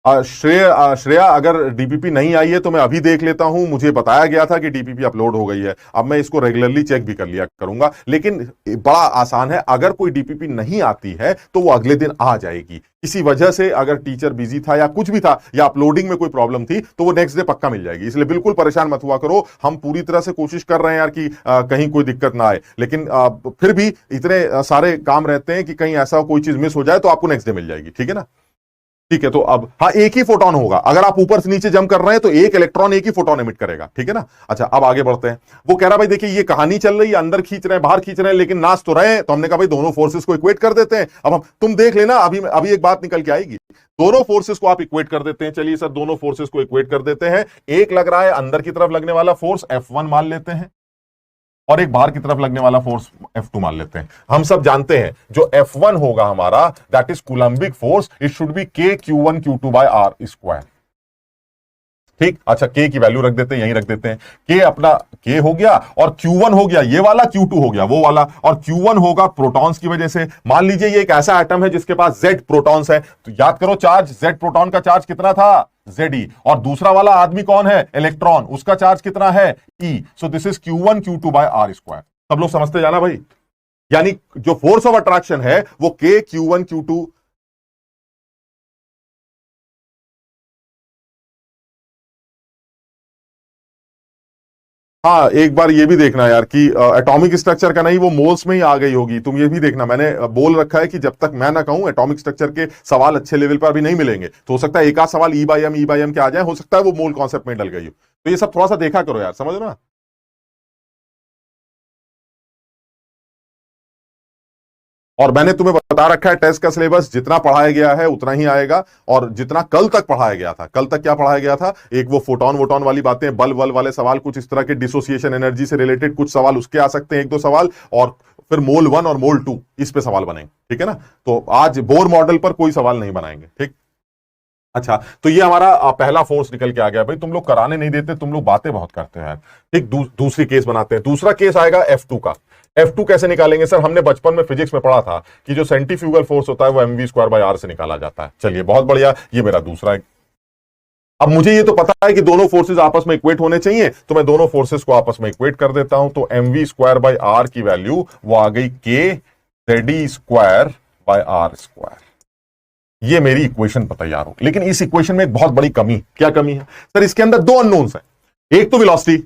Speaker 1: श्रेया, अगर डीपीपी नहीं आई है तो मैं अभी देख लेता हूं, मुझे बताया गया था कि डीपीपी अपलोड हो गई है, अब मैं इसको रेगुलरली चेक भी कर लिया करूंगा। लेकिन बड़ा आसान है, अगर कोई डीपीपी नहीं आती है तो वो अगले दिन आ जाएगी। किसी वजह से अगर टीचर बिजी था या कुछ भी था या अपलोडिंग में कोई प्रॉब्लम थी तो वो नेक्स्ट डे पक्का मिल जाएगी, इसलिए बिल्कुल परेशान मत हुआ करो। हम पूरी तरह से कोशिश कर रहे हैं यार कि कहीं कोई दिक्कत ना आए, लेकिन फिर भी इतने सारे काम रहते हैं कि कहीं ऐसा कोई चीज मिस हो जाए तो आपको नेक्स्ट डे मिल जाएगी, ठीक है ना। ठीक है, तो अब हाँ, एक ही फोटोन होगा, अगर आप ऊपर से नीचे जंप कर रहे हैं तो एक इलेक्ट्रॉन एक ही फोटोन एमिट करेगा, ठीक है ना। अच्छा, अब आगे बढ़ते हैं। वो कह रहा भाई देखिए ये कहानी चल रही है, अंदर खींच रहे हैं बाहर खींच रहे हैं लेकिन नाच तो रहे हैं, तो हमने कहा भाई दोनों फोर्सेस को इक्वेट कर देते हैं। अब हम तुम देख लेना, अभी अभी एक बात निकल के आएगी, दोनों फोर्सेस को आप इक्वेट कर देते हैं। चलिए सर, दोनों फोर्सेस को इक्वेट कर देते हैं। एक लग रहा है अंदर की तरफ लगने वाला फोर्स F1 मान लेते हैं, और एक बाहर की तरफ लगने वाला फोर्स F2 मान लेते हैं। हम सब जानते हैं जो F1 होगा हमारा, that is coulombic force, it should be K Q1 Q2 by R square. ठीक, अच्छा K की वैल्यू रख देते हैं, यहीं रख देते हैं। K अपना K हो गया, और Q1 हो गया ये वाला, Q2 हो गया वो वाला, और Q1 होगा प्रोटॉन्स की वजह से। मान लीजिए ये एक ऐसा एटम है जिसके पास Z प्रोटॉन्स है, तो याद करो चार्ज, Z प्रोटॉन का चार्ज कितना था, Ze, और दूसरा वाला आदमी कौन है, इलेक्ट्रॉन, उसका चार्ज कितना है, E। So this is Q1 Q2 by R square. सब लोग समझते जाना भाई, यानी जो फोर्स ऑफ अट्रैक्शन है वो K Q1 Q2। हाँ, एक बार ये भी देखना यार कि एटॉमिक स्ट्रक्चर का नहीं, वो मोल्स में ही आ गई होगी। तुम ये भी देखना, मैंने बोल रखा है कि जब तक मैं ना कहूं एटॉमिक स्ट्रक्चर के सवाल अच्छे लेवल पर अभी नहीं मिलेंगे, तो हो सकता है एक आध सवाल ई बाई एम के आ जाए, हो सकता है वो मोल कॉन्सेप्ट में डल गई हो। तो ये सब थोड़ा सा देखा करो यार, समझ रहे हो ना। और मैंने तुम्हें बता रखा है टेस्ट का सिलेबस जितना पढ़ाया गया है उतना ही आएगा, और जितना कल तक पढ़ाया गया था। कल तक क्या पढ़ाया गया था, एक वो फोटोन वोटोन वाली बातें, बल वल वाले सवाल, कुछ इस तरह के डिसोसिएशन एनर्जी से रिलेटेड कुछ सवाल उसके आ सकते हैं, एक दो सवाल, और फिर मोल 1 और मोल 2 इस पे सवाल बनेंगे, ठीक है ना। तो आज बोर मॉडल पर कोई सवाल नहीं बनाएंगे, ठीक। अच्छा, तो ये हमारा पहला फोर्स निकल के आ गया। भाई तुम लोग कराने नहीं देते, तुम लोग बातें बहुत करते हैं यार। ठीक, दूसरी केस बनाते हैं। दूसरा केस आएगा F2 का। F2 कैसे निकालेंगे सर, हमने बचपन में फिजिक्स में पढ़ा था कि जो सेंट्रीफ्यूगल फोर्स होता है वो mv स्क्वायर बाय r से निकाला जाता है। चलिए बहुत बढ़िया, ये मेरा दूसरा है। अब मुझे ये तो पता है कि दोनों फोर्सेस आपस में इक्वेट होने चाहिए, तो मैं दोनों फोर्सेस को आपस में इक्वेट कर देता हूं। तो mv स्क्वायर बाय r की वैल्यू वो आ गई K ZD square by r square. ये मेरी इक्वेशन पर तैयार हो। लेकिन इस इक्वेशन में एक बहुत बड़ी कमी, क्या कमी है सर, इसके अंदर दो अननोन्स हैं। एक तो वेलोसिटी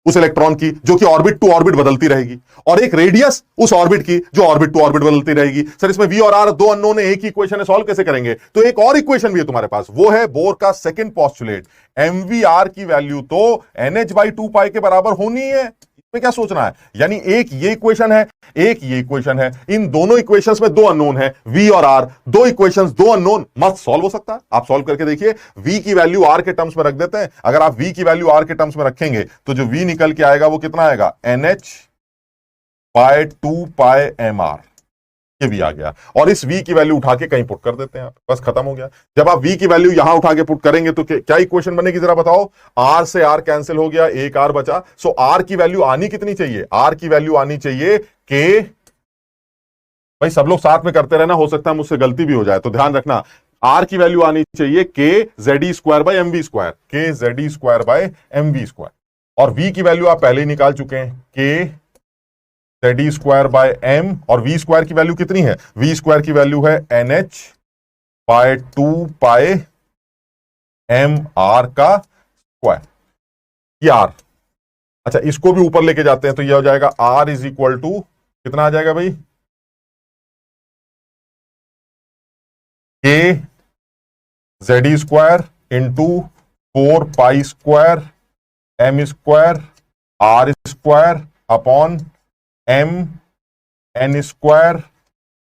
Speaker 1: उस इलेक्ट्रॉन की जो कि ऑर्बिट टू ऑर्बिट बदलती रहेगी, और एक रेडियस उस ऑर्बिट की जो ऑर्बिट टू ऑर्बिट बदलती रहेगी। सर इसमें v और r दो अननोन है, एक ही इक्वेशन है, सॉल्व कैसे करेंगे। तो एक और इक्वेशन भी है तुम्हारे पास, वो है बोर का सेकंड पोस्टुलेट। mvr की वैल्यू तो nh/2 पाई के बराबर होनी है, इसमें क्या सोचना है। यानी एक ये इक्वेशन है, एक ये इक्वेशन है, इन दोनों इक्वेशंस में दो अननोन है, v और r। दो इक्वेशंस दो अननोन, मत सॉल्व हो सकता है। आप सॉल्व करके देखिए, v की वैल्यू r के टर्म्स में रख देते हैं। अगर आप v की वैल्यू r के टर्म्स में रखेंगे तो जो v निकल के आएगा वो कितना आएगा, nh/2 पाई mr। ये v आ गया, और इस v की वैल्यू उठा के कहीं पुट कर देते हैं, बस खत्म हो गया। जब आप v की वैल्यू यहां उठा के पुट करेंगे तो क्या इक्वेशन बनेगी जरा बताओ। r से r कैंसिल हो गया, एक r बचा। सो r की वैल्यू आनी कितनी चाहिए, r की वैल्यू आनी चाहिए k। भाई सब लोग साथ में करते रहना, हो सकता है मुझसे गलती भी हो जाए, तो ध्यान रखना। r की वैल्यू आनी चाहिए K ZD square by mv square, K ZD square by mv square. और v की वैल्यू आप पहले ही निकाल चुके हैं, K ZD square by m। और v स्क्वायर की वैल्यू कितनी है, v स्क्वायर की वैल्यू है nh/2 पाई mr का स्क्वायर, ये r। अच्छा, इसको भी ऊपर लेके जाते हैं तो ये हो जाएगा r इज इक्वल टू कितना आ जाएगा भाई, K ZD square into 4 pi square m square r square upon m n square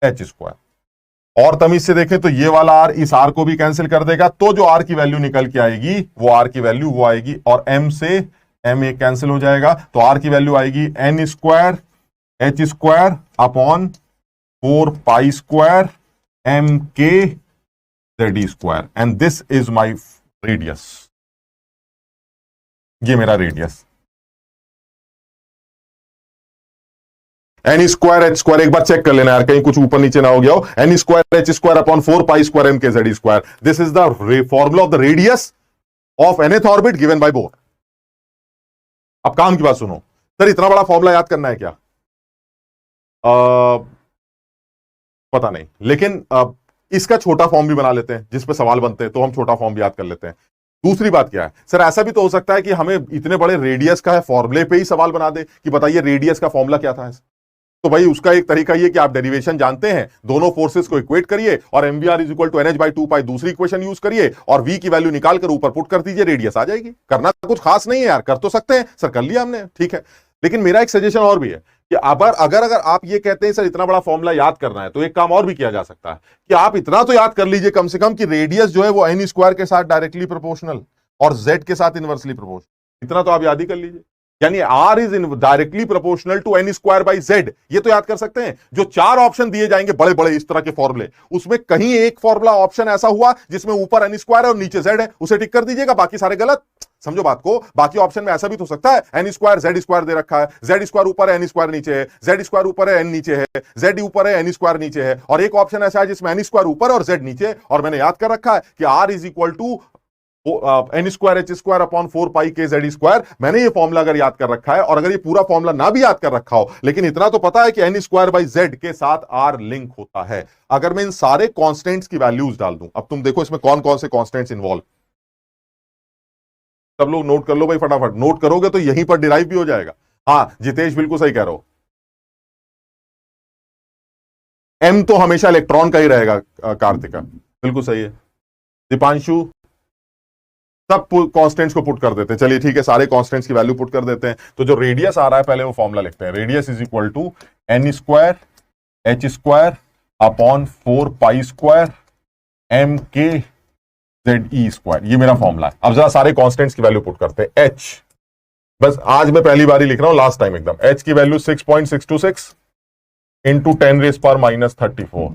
Speaker 1: h square. और तमीज से देखें तो ये वाला r इस r को भी कैंसिल कर देगा, तो जो r की वैल्यू निकल के आएगी वो r की वैल्यू वो आएगी, और m से m एक कैंसिल हो जाएगा, तो r की वैल्यू आएगी n square h square upon 4 pi square m k ZD square, and this is my radius. ये मेरा radius. N square H square, एक बार चेक कर लेना यार कहीं कुछ ऊपर नीचे ना हो गया हो। N square H square upon 4 pi square M के Z square, this is the formula of the radius of nth orbit given by Bohr. अब काम की बात सुनो सर, इतना बड़ा फॉर्मूला याद करना है क्या? पता नहीं, लेकिन इसका छोटा फॉर्म भी बना लेते हैं जिस पे सवाल बनते हैं, तो हम छोटा फॉर्म भी याद कर लेते हैं। दूसरी बात क्या है सर, ऐसा भी तो हो सकता है कि हमें इतने बड़े रेडियस का है फॉर्मूले पे ही सवाल बना दे कि बताइए रेडियस का फॉर्मूला क्या था। तो भाई उसका एक तरीका ये कि आप डेरिवेशन जानते हैं, दोनों फोर्सेस को इक्वेट करिए और MVR is equal to NH by 2 pi दूसरी इक्वेशन यूज करिए और वी की वैल्यू निकाल कर ऊपर पुट कर दीजिए, रेडियस आ जाएगी। करना कुछ खास नहीं है यार, कर तो सकते हैं सर, कर लिया हमने, ठीक है। लेकिन मेरा एक सजेशन और भी है कि अगर आप ये कहते हैं सर इतना बड़ा फॉर्मूला याद करना है, तो एक काम और भी किया जा सकता है कि आप इतना तो याद कर लीजिए कम से कम कि रेडियस जो है वो एन स्क्वायर के साथ डायरेक्टली प्रोपोर्शनल और जेड के साथ इनवर्सली प्रोपोर्शनल, इतना तो आप याद ही कर लीजिए। यानी R is in directly proportional to N square by Z, ये तो याद कर सकते हैं। जो 4 ऑप्शन दिए जाएंगे बड़े बड़े इस तरह के फॉर्मूले, उसमें कहीं एक फॉर्मूला ऑप्शन ऐसा हुआ जिसमें ऊपर एन स्क्वायर है और नीचे जेड है, उसे टिक कर दीजिएगा, बाकी सारे गलत। समझो बात को, बाकी ऑप्शन में ऐसा भी तो सकता है एन स्क्वायर जेड स्क्वायर दे रखा है, जेड स्क्वायर ऊपर है एन स्क्वायर नीचे है, जेड स्क्वायर ऊपर है एन नीचे है, जेड ऊपर है एन स्क्वायर नीचे है, और एक ऑप्शन ऐसा है जिसमें एन स्क्वायर ऊपर और जेड नीचे, और मैंने याद कर रखा है कि R is equal to N square H square upon 4 pi K Z square. मैंने ये फॉर्मूला अगर याद कर रखा है, और अगर ये पूरा फॉर्मूला ना भी याद कर रखा हो, लेकिन इतना तो पता है कि एन स्क्वायर बाई जेड के साथ आर लिंक होता है। अगर मैं इन सारे कांस्टेंट्स की वैल्यूज डाल दूं, अब तुम देखो इसमें कौन कौन से कांस्टेंट्स इन्वॉल्व, सब लोग नोट कर लो भाई, फटाफट नोट करोगे तो यहीं पर डिराइव भी हो जाएगा। हाँ जितेश बिल्कुल सही कह रहे हो, एम तो हमेशा इलेक्ट्रॉन का ही रहेगा, कार्तिका बिल्कुल सही है, दीपांशु सब कांस्टेंट्स को पुट कर देते हैं। चलिए ठीक है, सारे कांस्टेंट्स की वैल्यू पुट कर देते हैं। तो जो रेडियस आ रहा है पहले वो फॉर्मूला लिखते हैं, radius is equal to N square H square upon 4 pi square M के जेड ई स्क्वायर, ये मेरा फॉर्मूला है। अब जरा सारे कांस्टेंट्स की वैल्यू पुट करते हैं। एच, बस आज मैं पहली बार ही लिख रहा हूं, लास्ट टाइम एकदम। एच की वैल्यू 6.626 इंटू 10⁻34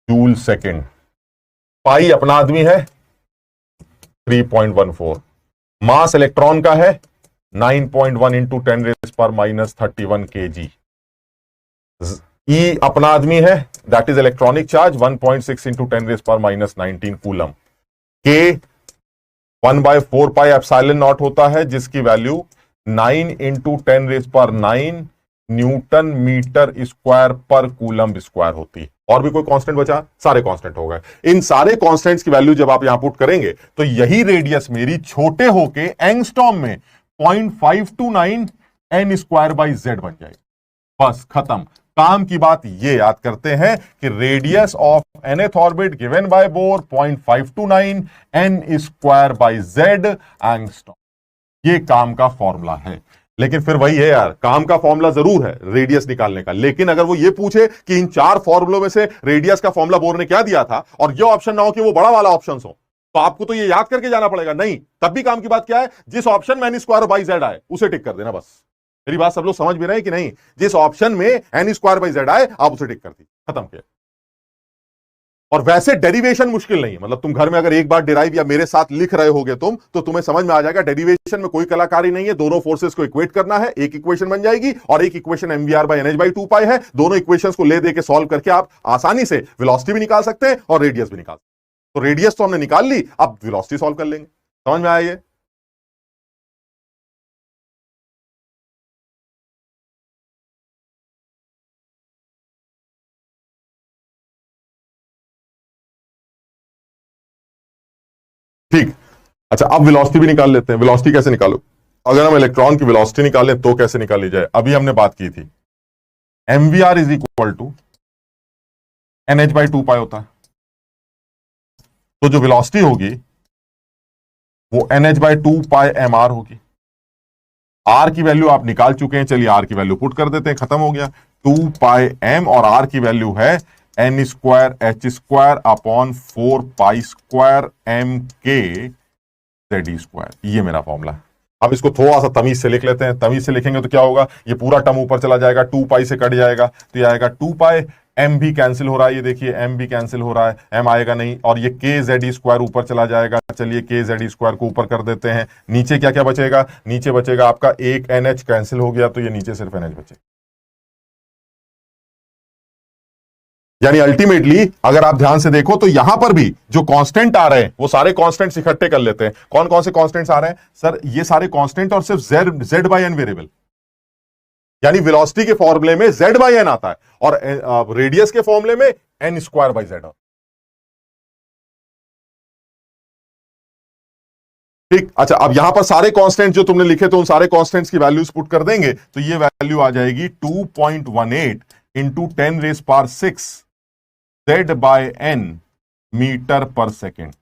Speaker 1: जूल सेकेंड। पाई अपना आदमी है 3.14, मास इलेक्ट्रॉन का है 9.1 इंटू 10⁻31 kg। ई अपना आदमी है, that is electronic charge 1.6 into 10⁻19 coulomb. K 1/4 pi epsilon naught होता है, जिसकी value 9 into 10⁹ newton metre square पर कूलम स्क्वायर होती है। और भी कोई कांस्टेंट बचा? सारे कांस्टेंट हो गए। इन सारे कांस्टेंट्स की वैल्यू जब आप यहां पुट करेंगे तो यही रेडियस मेरी छोटे होके एंगस्ट्रॉम में 0.529 एन स्क्वायर बाई जेड बन जाएगी। बस खत्म। काम की बात ये याद करते हैं कि radius of nth orbit given by Bohr 0.529 N square by Z angstrom, ये काम का फॉर्मूला है। लेकिन फिर वही है यार, काम का फॉर्मूला जरूर है रेडियस निकालने का, लेकिन अगर वो ये पूछे कि इन 4 फॉर्मूलों में से रेडियस का फॉर्मूला बोर ने क्या दिया था, और ये ऑप्शन ना हो कि वो बड़ा वाला ऑप्शन हो, तो आपको तो ये याद करके जाना पड़ेगा। नहीं, तब भी काम की बात क्या है, जिस ऑप्शन में एन स्क्वायर बाई जेड आए उसे टिक कर देना बस। मेरी बात सब लोग समझ भी रहे हैं कि नहीं? जिस ऑप्शन में एन स्क्वायर बाई जेड आए आप उसे टिक कर दी, खत्म किया। और वैसे डेरिवेशन मुश्किल नहीं है, मतलब तुम घर में अगर एक बार डिराइव या मेरे साथ लिख रहे होगे तुम, तो तुम्हें समझ में आ जाएगा। डेरिवेशन में कोई कलाकारी नहीं है, दोनों फोर्सेस को इक्वेट करना है, एक इक्वेशन बन जाएगी, और एक equation mvr by NH by 2 पाई है। दोनों इक्वेशंस को ले दे के सॉल्व करके आप आसानी से वेलोसिटी भी निकाल सकते हैं और रेडियस भी निकाल सकते हैं। तो रेडियस तो हमने निकाल ली, अब वेलोसिटी सॉल्व कर लेंगे। समझ में आया ये? ठीक। अच्छा, अब वेलोसिटी भी निकाल लेते हैं। वेलोसिटी कैसे निकालो? अगर हम इलेक्ट्रॉन की वेलोसिटी निकालें तो कैसे निकाली जाए? अभी हमने बात की थी mvr is equal to NH by 2 pi होता है। तो जो वेलोसिटी होगी वो एनएच बाई 2 पाई mr होगी। आर की वैल्यू आप निकाल चुके हैं, चलिए आर की वैल्यू पुट कर देते हैं, खत्म हो गया। 2 पाई m और आर की वैल्यू है N square H square upon 4 pi square M के जेड स्क्वायर, ये मेरा फॉर्मूला है। अब इसको थोड़ा सा तमीज से लिख लेते हैं। तमीज से लिखेंगे तो क्या होगा, ये पूरा टर्म ऊपर चला जाएगा, 2 पाई से कट जाएगा, तो ये आएगा 2 पाई। एम भी कैंसिल हो रहा है, ये देखिए एम भी कैंसिल हो रहा है, एम आएगा नहीं, और ये के जेड स्क्वायर ऊपर चला जाएगा। चलिए के जेड स्क्वायर को ऊपर कर देते हैं। नीचे क्या क्या बचेगा? नीचे बचेगा आपका एक एन एच कैंसिल हो गया, तो ये नीचे सिर्फ एन एच बचेगा। यानी अल्टीमेटली अगर आप ध्यान से देखो तो यहां पर भी जो कांस्टेंट आ रहे हैं वो सारे कांस्टेंट्स इकट्ठे कर लेते हैं। कौन कौन से कांस्टेंट्स आ रहे हैं सर? ये सारे कांस्टेंट और सिर्फ जेड बाई एन वेरिएबल, यानी वेलोसिटी के फॉर्मूले में जेड बाई एन आता है और रेडियस के फॉर्मूले में एन स्क्वायर बाई जेड। ठीक, अच्छा अब यहां पर सारे कांस्टेंट जो तुमने लिखे तो उन सारे कांस्टेंट्स की वैल्यूज पुट कर देंगे तो ये वैल्यू आ जाएगी 2.18 into 10⁶ Z by N metre per second.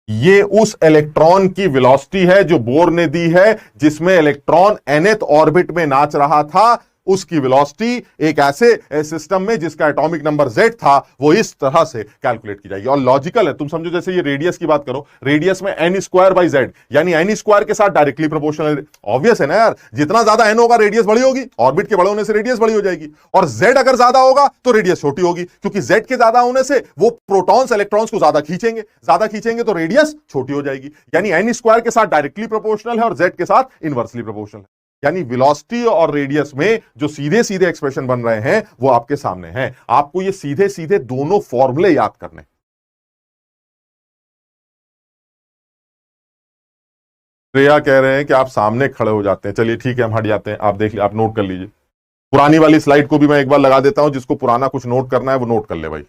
Speaker 1: ये उस इलेक्ट्रॉन की वेलोसिटी है जो बोर ने दी है, जिसमें इलेक्ट्रॉन nth ऑर्बिट में नाच रहा था। उसकी वेलोसिटी एक ऐसे सिस्टम में जिसका एटॉमिक नंबर z था, वो इस तरह से कैलकुलेट की जाएगी। और लॉजिकल है, तुम समझो जैसे ये रेडियस की बात करो, रेडियस में n स्क्वायर बाई जेड, यानी n स्क्वायर के साथ डायरेक्टली प्रोपोर्शनल। ऑब्वियस है ना यार, जितना ज्यादा n होगा रेडियस बड़ी होगी, ऑर्बिट के बड़े होने से रेडियस बड़ी हो जाएगी। और z अगर ज्यादा होगा तो रेडियस छोटी होगी, क्योंकि z के ज्यादा होने से वो प्रोटॉन्स इलेक्ट्रॉन्स को ज्यादा खींचेंगे तो रेडियस छोटी हो जाएगी। यानी n स्क्वायर के साथ डायरेक्टली प्रोपोर्शनल है और z के साथ इनवर्सली प्रोपोर्शनल है। यानी वेलोसिटी और रेडियस में जो सीधे सीधे एक्सप्रेशन बन रहे हैं वो आपके सामने हैं। आपको ये सीधे सीधे दोनों फॉर्मूले याद करने। श्रेया कह रहे हैं कि आप सामने खड़े हो जाते हैं। चलिए ठीक है, हम हट जाते हैं। आप देख लीजिए, आप नोट कर लीजिए। पुरानी वाली स्लाइड को भी मैं एक बार लगा देता हूं। जिसको पुराना कुछ नोट करना है वो नोट कर ले भाई।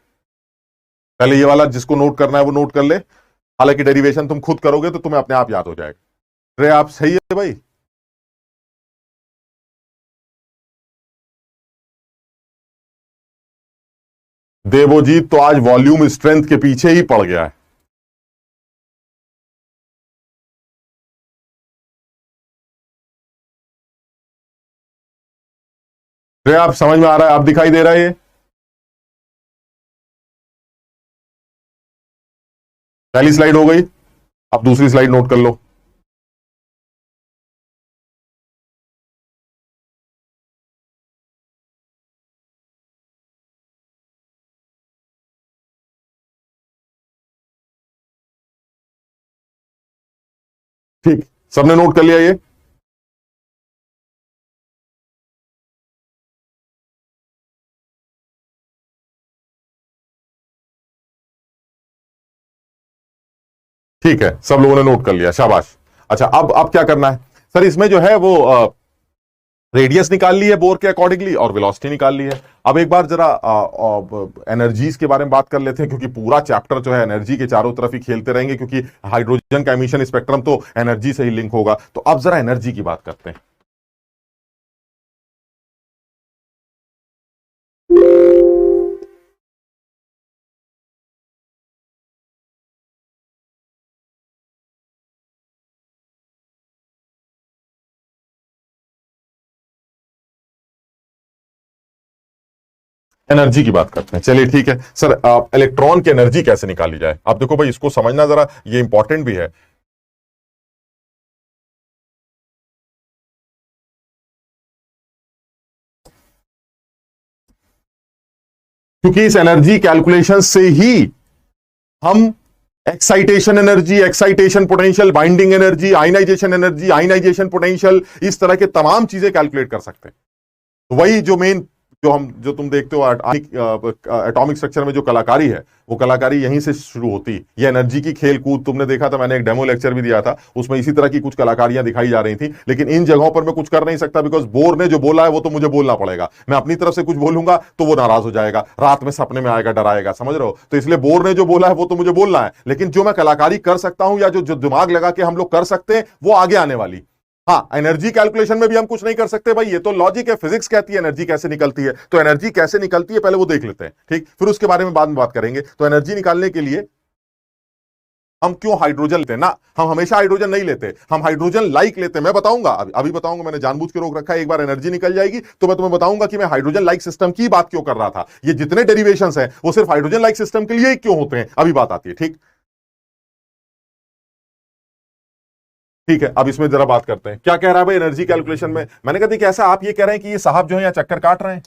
Speaker 1: पहले ये वाला जिसको नोट करना है वो नोट कर ले। हालांकि डेरिवेशन तुम खुद करोगे तो तुम्हें अपने आप याद हो जाएगा। श्रेया आप सही है भाई? देवोजीत तो आज वॉल्यूम स्ट्रेंथ के पीछे ही पड़ गया है। आप समझ में आ रहा है? आप दिखाई दे रहा है? ये पहली स्लाइड हो गई, अब दूसरी स्लाइड नोट कर लो। ठीक, सबने नोट कर लिया? ये ठीक है, सब लोगों ने नोट कर लिया, शाबाश। अच्छा अब क्या करना है सर? इसमें जो है वो रेडियस निकाल ली है बोर के अकॉर्डिंगली और वेलोसिटी निकाल ली है। अब एक बार जरा एनर्जीज के बारे में बात कर लेते हैं, क्योंकि पूरा चैप्टर जो है एनर्जी के चारों तरफ ही खेलते रहेंगे, क्योंकि हाइड्रोजन का एमिशन स्पेक्ट्रम तो एनर्जी से ही लिंक होगा। तो अब जरा एनर्जी की बात करते हैं। एनर्जी की बात करते हैं। चलिए ठीक है सर, इलेक्ट्रॉन की एनर्जी कैसे निकाली जाए? आप देखो भाई, इसको समझना जरा, ये इंपॉर्टेंट भी है। क्योंकि इस एनर्जी कैलकुलेशन से ही हम excitation energy, excitation potential, binding energy, ionisation energy, ionisation potential, इस तरह के तमाम चीजें कैलकुलेट कर सकते हैं। तो वही जो मेन जो तुम देखते हो एटॉमिक स्ट्रक्चर में जो कलाकारी है, वो कलाकारी यहीं से शुरू होती। ये एनर्जी की खेल कूद तुमने देखा था, मैंने एक डेमो लेक्चर भी दिया था, उसमें इसी तरह की कुछ कलाकारियां दिखाई जा रही थी। लेकिन इन जगहों पर मैं कुछ कर नहीं सकता, बिकॉज बोर ने जो बोला है वो तो मुझे बोलना पड़ेगा। मैं अपनी तरफ से कुछ बोलूंगा तो वो नाराज हो जाएगा, रात में सपने में आएगा, डराएगा, समझ रहे हो? तो इसलिए बोर ने जो बोला है वो तो मुझे बोलना है, लेकिन जो मैं कलाकारी कर सकता हूं या जो दिमाग लगा के हम लोग कर सकते हैं वो आगे आने वाली। हाँ, एनर्जी कैलकुलेशन में भी हम कुछ नहीं कर सकते भाई, ये तो लॉजिक है, फिजिक्स कहती है एनर्जी कैसे निकलती है। तो एनर्जी कैसे निकलती है पहले वो देख लेते हैं, ठीक? फिर उसके बारे में बाद में बात करेंगे। तो एनर्जी निकालने के लिए हम क्यों हाइड्रोजन लेते हैं ना? हम हमेशा हाइड्रोजन नहीं लेते, हम हाइड्रोजन लाइक लेते हैं। मैं बताऊंगा, अभी बताऊंगा, मैंने जानबूझ के रोक रखा है। एक बार एनर्जी निकल जाएगी तो मैं तुम्हें बताऊंगा कि मैं हाइड्रोजन लाइक सिस्टम की बात क्यों कर रहा था। ये जितने डेरिवेशंस हैं वो सिर्फ हाइड्रोजन लाइक सिस्टम के लिए क्यों होते हैं, अभी बात आती है, ठीक? ठीक है, अब इसमें जरा बात करते हैं। क्या कह रहा है भाई एनर्जी कैलकुलेशन में? मैंने कहा देखिए, ऐसा आप ये कह रहे हैं कि ये साहब जो है यहाँ चक्कर काट रहे हैं,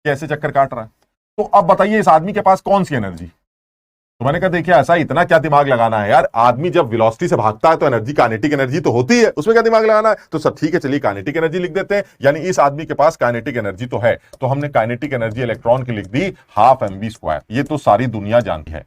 Speaker 1: कैसे चक्कर काट रहा है? तो अब बताइए इस आदमी के पास कौन सी एनर्जी? तो मैंने कहा देखिए ऐसा इतना क्या दिमाग लगाना है यार, आदमी जब वेलोसिटी से भागता है तो एनर्जी काइनेटिक एनर्जी तो होती है, उसमें क्या दिमाग लगाना है। तो सर ठीक है चलिए काइनेटिक एनर्जी लिख देते हैं, यानी इस आदमी के पास काइनेटिक एनर्जी तो है, तो हमने काइनेटिक एनर्जी इलेक्ट्रॉन की लिख दी 12mv²। ये तो सारी दुनिया जानती है।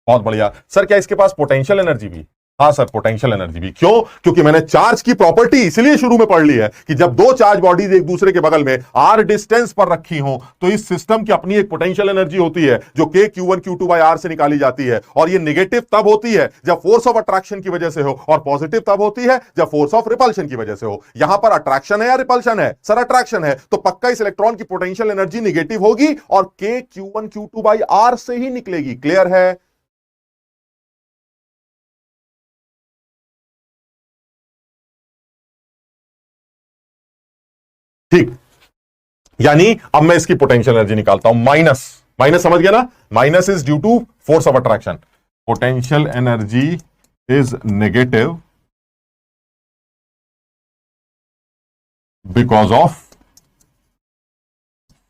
Speaker 1: बहुत बढ़िया। सर क्या इसके पास पोटेंशियल एनर्जी भी? हाँ सर पोटेंशियल एनर्जी भी। क्यों? क्योंकि मैंने चार्ज की प्रॉपर्टी इसलिए शुरू में पढ़ ली है कि जब दो चार्ज बॉडीज एक दूसरे के बगल में आर डिस्टेंस पर रखी हो तो इस सिस्टम की अपनी एक पोटेंशियल एनर्जी होती है जो के Q1 Q2 बाय आर से निकाली जाती है, और ये नेगेटिव तब होती है जब फोर्स ऑफ अट्रैक्शन की वजह से हो, और पॉजिटिव तब होती है जब फोर्स ऑफ रिपल्शन की वजह से हो। यहां पर अट्रैक्शन है या रिपल्शन है? सर अट्रैक्शन है, तो पक्का इस इलेक्ट्रॉन की पोटेंशियल एनर्जी निगेटिव होगी और के Q1 Q2 बाय आर से ही निकलेगी। क्लियर है? ठीक, यानी अब मैं इसकी पोटेंशियल एनर्जी निकालता हूं। माइनस, माइनस समझ गया ना? Minus is due to force of attraction, potential energy is negative because of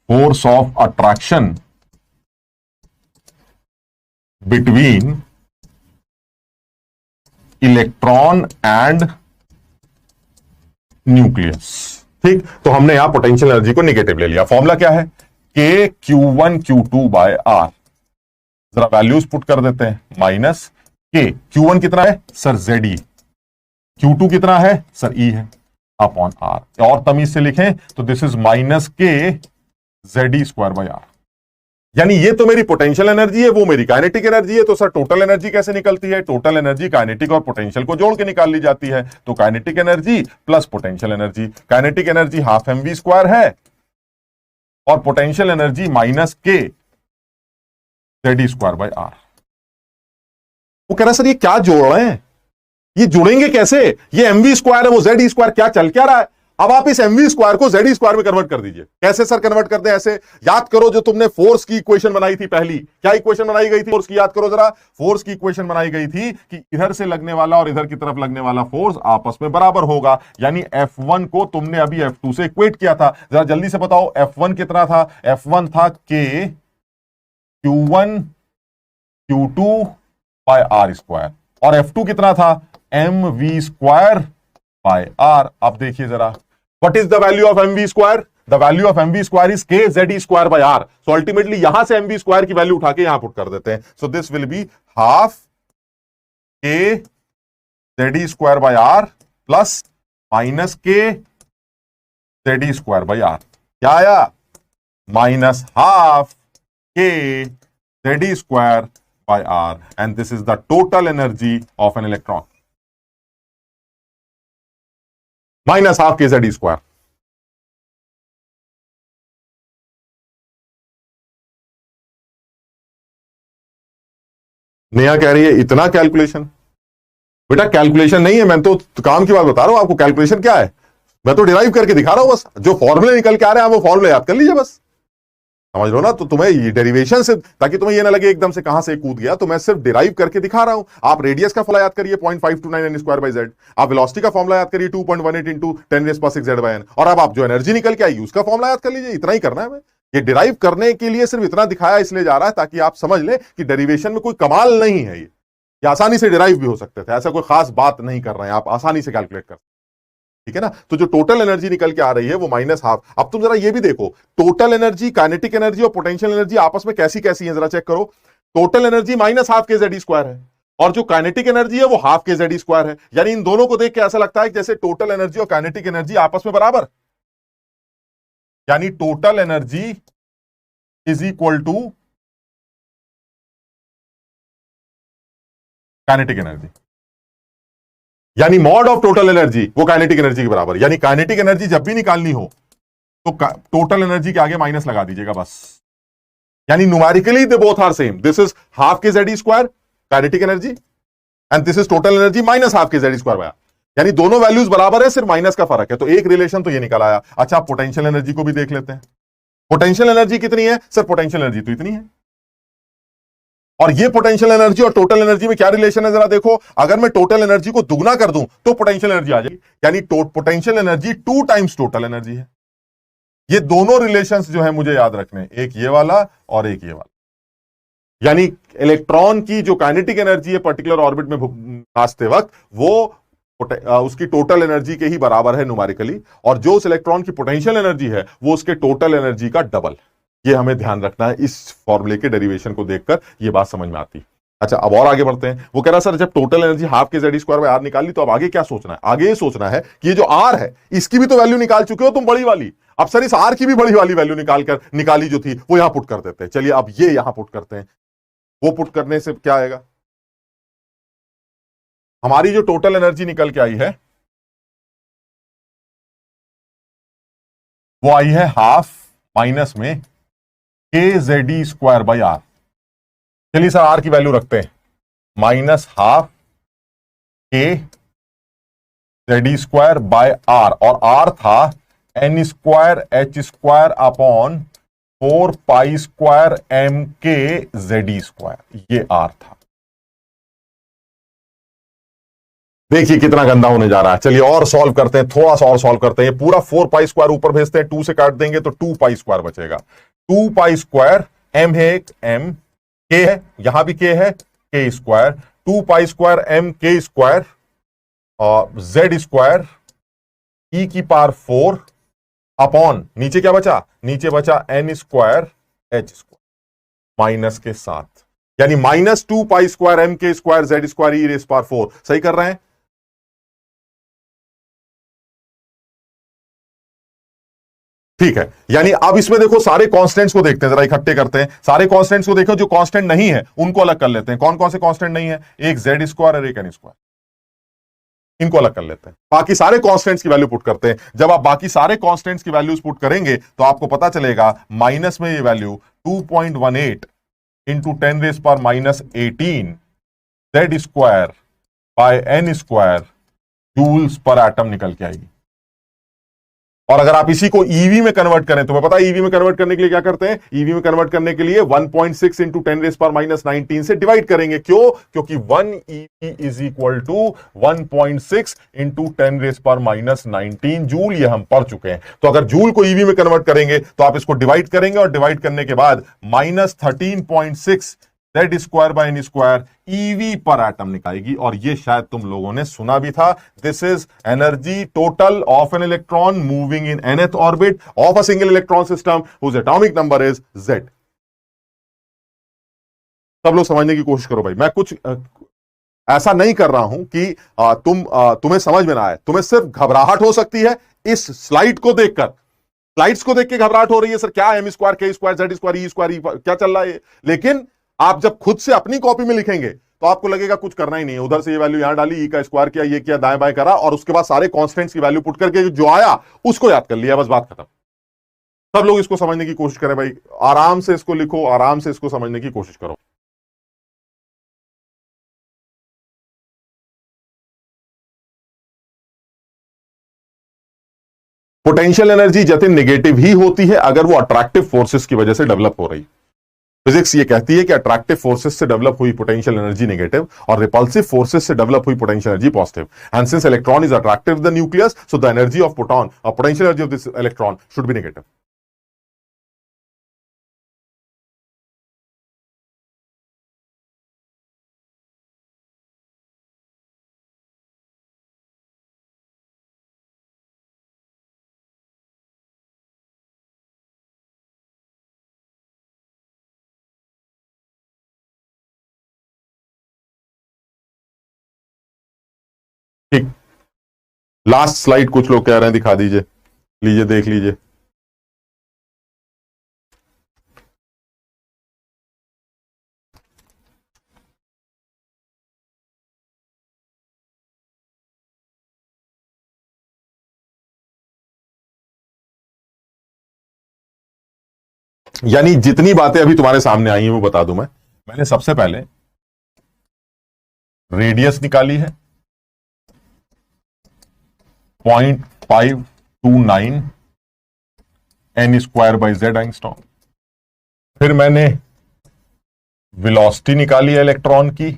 Speaker 1: force of attraction between electron and nucleus. ठीक, तो हमने यहां पोटेंशियल एनर्जी को नेगेटिव ले लिया। फॉर्मूला क्या है? के Q1 Q2 बाय आर। जरा वैल्यूज पुट कर देते हैं। माइनस के Q1 कितना है सर? ZE। Q2 कितना है सर? E है, अपॉन आर। और तमीज से लिखें तो दिस इज माइनस के ZE² बाय आर। यानी ये तो मेरी पोटेंशियल एनर्जी है, वो मेरी काइनेटिक एनर्जी है। तो सर टोटल एनर्जी कैसे निकलती है? टोटल एनर्जी काइनेटिक और पोटेंशियल को जोड़ के निकाल ली जाती है। तो kinetic energy plus potential energy, kinetic energy 12mv² है और पोटेंशियल एनर्जी माइनस के ZE² बाय आर। वो कह रहा सर ये क्या जोड़ रहे हैं, ये जुड़ेंगे कैसे? ये mv² है, वो ZE², क्या चल क्या रहा है? अब आप इस mv² को ZE² में कन्वर्ट कर दीजिए। कैसे सर कन्वर्ट करते हैं? ऐसे याद करो जो तुमने फोर्स की इक्वेशन बनाई थी पहली, क्या इक्वेशन बनाई गई थी फोर्स की? याद करो जरा। फोर्स की इक्वेशन बनाई गई थी कि इधर से लगने वाला और इधर की तरफ लगने वाला फोर्स आपस में बराबर होगा, यानी F1 को तुमने अभी F2 से इक्वेट किया था। जरा जल्दी से बताओ F1 कितना था? F1 था के Q1 Q2 बाय R², और F2 कितना था? mv² bye are. अब देखिए जरा, what is the value of mv²? The value of mv² is के ZE² bye are. So ultimately यहां से mv² की वैल्यू उठा के यहां पुट कर देते हैं। So this will be half K ZE² bye are plus minus के ZE² बाय आर। क्या आया? Minus half K ZE² by R, and this is the total energy of an electron. Minus half k ZE²। Neha कह रही है इतना calculation? बेटा calculation नहीं है, मैं तो काम की बात बता रहा हूं आपको। कैलकुलेशन क्या है? मैं तो डिराइव करके दिखा रहा हूं, बस जो फॉर्मूले निकल के आ रहे हैं वो फॉर्मूले याद कर लीजिए बस। समझ लो ना? तो तुम्हें ये डेरिवेशन से, ताकि तुम्हें ये ना लगे एकदम से कहां से कूद गया, तो मैं सिर्फ डिराइव करके दिखा रहा हूं। आप रेडियस का फॉर्मूला याद करिए 0.529n² बाय z। आप वेलोसिटी का फॉर्मूला याद करिए 2.18 इंटू 10⁻⁶ z/n। और अब आप जो एनर्जी निकल के आई उसका फॉर्मूला याद कर लीजिए। इतना ही करना है। मैं ये डिराइव करने के लिए सिर्फ इतना दिखाया इसलिए जा रहा है ताकि आप समझ लें कि डेरिवेशन में कोई कमाल नहीं है। ये आसानी से डिराइव भी हो सकते थे, ऐसा कोई खास बात नहीं कर रहे हैं, आप आसानी से कैलकुलेट कर। ठीक है ना? तो जो टोटल एनर्जी निकल के आ रही है वो माइनस हाफ। अब तुम जरा ये भी देखो, टोटल एनर्जी, काइनेटिक एनर्जी और पोटेंशियल एनर्जी आपस में कैसी कैसी है, जरा चेक करो। Total energy minus half K ZE² है और जो काइनेटिक एनर्जी है वो हाफ के ZE² है। यानी इन दोनों को देख के ऐसा लगता है जैसे टोटल एनर्जी और काइनेटिक एनर्जी आपस में बराबर, यानी total energy is equal to kinetic energy, यानी मॉड ऑफ टोटल एनर्जी वो काइनेटिक एनर्जी के बराबर। यानी काइनेटिक एनर्जी जब भी निकालनी हो तो टोटल एनर्जी के आगे माइनस लगा दीजिएगा बस। यानी numerically they both are same. This is half K ZE² kinetic energy and this is total energy minus half K ZE² bye are. यानी दोनों वैल्यूज बराबर है, सिर्फ माइनस का फर्क है। तो एक रिलेशन तो ये निकल आया। अच्छा पोटेंशियल एनर्जी को भी देख लेते हैं। पोटेंशियल एनर्जी कितनी है सर? पोटेंशियल एनर्जी तो इतनी है। और ये पोटेंशियल एनर्जी और टोटल एनर्जी में क्या रिलेशन है जरा देखो। अगर मैं टोटल एनर्जी को दुगना कर दूं तो पोटेंशियल एनर्जी आ जाएगी, यानी potential energy 2 times total energy है। ये दोनों रिलेशंस जो है मुझे याद रखने, एक ये वाला और एक ये वाला। यानी इलेक्ट्रॉन की जो काइनेटिक एनर्जी है पर्टिकुलर ऑर्बिट में भासते वक्त, वो उसकी टोटल एनर्जी के ही बराबर है न्यूमेरिकली, और जो उस इलेक्ट्रॉन की पोटेंशियल एनर्जी है वो उसके टोटल एनर्जी का डबल। ये हमें ध्यान रखना है, इस फॉर्मूले के डेरिवेशन को देखकर ये बात समझ में आती है। अच्छा, अब और आगे बढ़ते हैं। वो कह रहा सर जब total energy half K Z square by are निकाल ली, तो अब आगे क्या सोचना है? आगे ये सोचना है कि ये जो आर है इसकी भी तो वैल्यू निकाल चुके हो तुम, बड़ी वाली। अब सर इस आर की भी बड़ी वाली वैल्यू निकाली जो थी वो यहां पुट कर देते हैं। चलिए अब ये यहां पुट करते हैं। वो पुट करने से क्या आएगा? हमारी जो टोटल एनर्जी निकल के आई है वो आई है हाफ माइनस में K Z square by R. चलिए सर आर की वैल्यू रखते हैं, minus half K Z square by R, और आर था N square H square upon 4 pi square M के जेड स्क्वायर, ये आर था। देखिए कितना गंदा होने जा रहा है। चलिए और सॉल्व करते हैं, थोड़ा सा और सॉल्व करते हैं। पूरा 4 पाई स्क्वायर ऊपर भेजते हैं, 2 से काट देंगे तो 2 पाई स्क्वायर बचेगा। 2 पाई स्क्वायर एम है, एक एम के है, यहां भी के है, K square, 2 pi square M K square और जेड स्क्वायर ई की पावर 4 अपॉन, नीचे क्या बचा? नीचे बचा N square H square minus के साथ, यानी minus 2 pi square M K square Z square E raise power 4। सही कर रहे हैं? ठीक है, यानी अब इसमें देखो सारे कांस्टेंट्स को देखते हैं, जरा इकट्ठे करते हैं। सारे कांस्टेंट्स को देखो, जो कांस्टेंट नहीं है उनको अलग कर लेते हैं। कौन कौन से कांस्टेंट नहीं है? एक जेड स्क्वायर और एक एन स्क्वायर, इनको अलग कर लेते हैं। बाकी सारे कांस्टेंट्स की वैल्यू पुट करते हैं। जब आप बाकी सारे कांस्टेंट्स की वैल्यूज पुट करेंगे तो आपको पता चलेगा माइनस में ये वैल्यू 2.18 इंटू 10 रेस पर minus 18 Z square by N square joules per atom निकल के आएगी। और अगर आप इसी को ईवी में कन्वर्ट करें, तुम्हें पता है ईवी में कन्वर्ट करने के लिए क्या करते हैं? ईवी में कन्वर्ट करने के लिए 1.6 इंटू 10 रेस पर माइनस 19 से डिवाइड करेंगे। क्यों? क्योंकि 1 eV is equal to 1.6 into 10 raise पर माइनस 19 जूल। ये हम पढ़ चुके हैं। तो अगर जूल को ईवी में कन्वर्ट करेंगे तो आप इसको डिवाइड करेंगे, और डिवाइड करने के बाद minus 13.6 Z square by N square eV per atom निकालेगी। और ये शायद तुम लोगों ने सुना भी था, this is energy total of an electron moving in nth orbit of a single electron system whose atomic number is Z। सब लोग समझने की कोशिश करो भाई। मैं कुछ ऐसा नहीं कर रहा हूं कि तुम्हें समझ में ना आए। तुम्हें सिर्फ घबराहट हो सकती है इस स्लाइड को देखकर, स्लाइड्स को देख के घबराहट हो रही है, सर क्या एम स्क्वायर के square Z square E square क्या चल रहा है। लेकिन आप जब खुद से अपनी कॉपी में लिखेंगे तो आपको लगेगा कुछ करना ही नहीं है। उधर से ये वैल्यू यहां डाली, ई का स्क्वायर किया, ये किया, दाएं बाएं करा, और उसके बाद सारे कांस्टेंट्स की वैल्यू पुट करके जो आया उसको याद कर लिया, बस बात खत्म। सब लोग इसको समझने की कोशिश करें भाई, आराम से इसको लिखो, आराम से इसको समझने की कोशिश करो। पोटेंशियल एनर्जी जतिन नेगेटिव ही होती है अगर वो अट्रैक्टिव फोर्सेस की वजह से डेवलप हो रही। फिजिक्स ये कहती है कि अट्रैक्टिव फोर्सेस से डेवलप हुई पोटेंशियल एनर्जी नेगेटिव और रिपल्सिव फोर्सेस से डेवलप हुई potential energy positive. And since electron is attractive the nucleus, so the energy of proton और potential energy of this electron should be negative. ठीक, last slide कुछ लोग कह रहे हैं दिखा दीजिए, लीजिए देख लीजिए। यानी जितनी बातें अभी तुम्हारे सामने आई हैं वो बता दूं मैंने सबसे पहले रेडियस निकाली है 0.529 N square by Z angstrom. फिर मैंने वेलोसिटी निकाली है इलेक्ट्रॉन की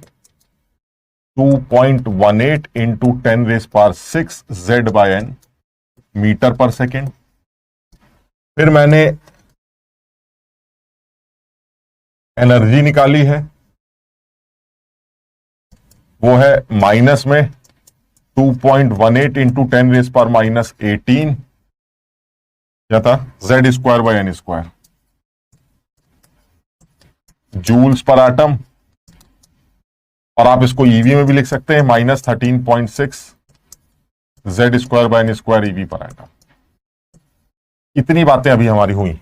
Speaker 1: 2.18 into 10 raise power 6 Z by N metre per second. फिर मैंने एनर्जी निकाली है वो है माइनस में 2.18 इंटू 10⁻⁻18 क्या था, Z²/N², जूल्स पर एटम। और आप इसको ईवी में भी लिख सकते हैं, -13.6 Z²/N² ईवी पर एटम। इतनी बातें अभी हमारी हुई।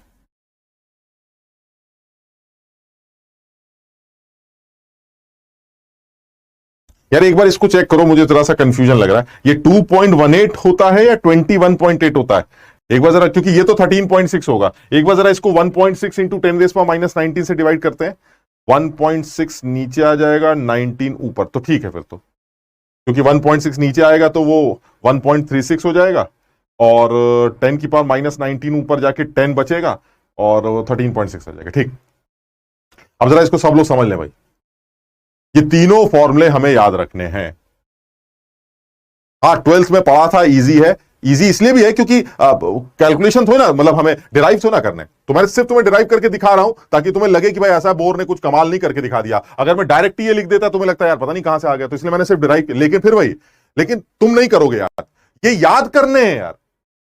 Speaker 1: यार एक बार इसको चेक करो, मुझे जरा सा कंफ्यूजन लग रहा है, ये 2.18 होता है या 21.8 होता है? एक बार जरा, क्योंकि ये तो 13.6 होगा, एक बार जरा इसको 1.6 इंटू 10⁻⁻19 से डिवाइड करते हैं। 1.6 नीचे आ जाएगा, 19 ऊपर, तो ठीक है फिर तो, क्योंकि 1.6 नीचे आएगा तो वो 1.36 हो जाएगा, और 10⁻⁻19 ऊपर जाके 10 बचेगा, और 13.6 आ जाएगा। ठीक, अब जरा इसको सब लोग समझ लें भाई, ये तीनों फॉर्मूले हमें याद रखने हैं। हाँ, 12th में पढ़ा था, इजी है। इजी इसलिए भी है क्योंकि कैलकुलेशन थोड़ी ना, मतलब हमें डिराइव थोड़ा ना करने, तो मैं सिर्फ तुम्हें डिराइव करके दिखा रहा हूं ताकि तुम्हें लगे कि भाई ऐसा बोर ने कुछ कमाल नहीं करके दिखा दिया। अगर मैं डायरेक्ट ये लिख देता तुम्हें लगता है यार पता नहीं कहां से आ गया, तो इसलिए मैंने सिर्फ डिराइव किया। लेकिन फिर भाई, लेकिन तुम नहीं करोगे यार, ये याद करने हैं यार,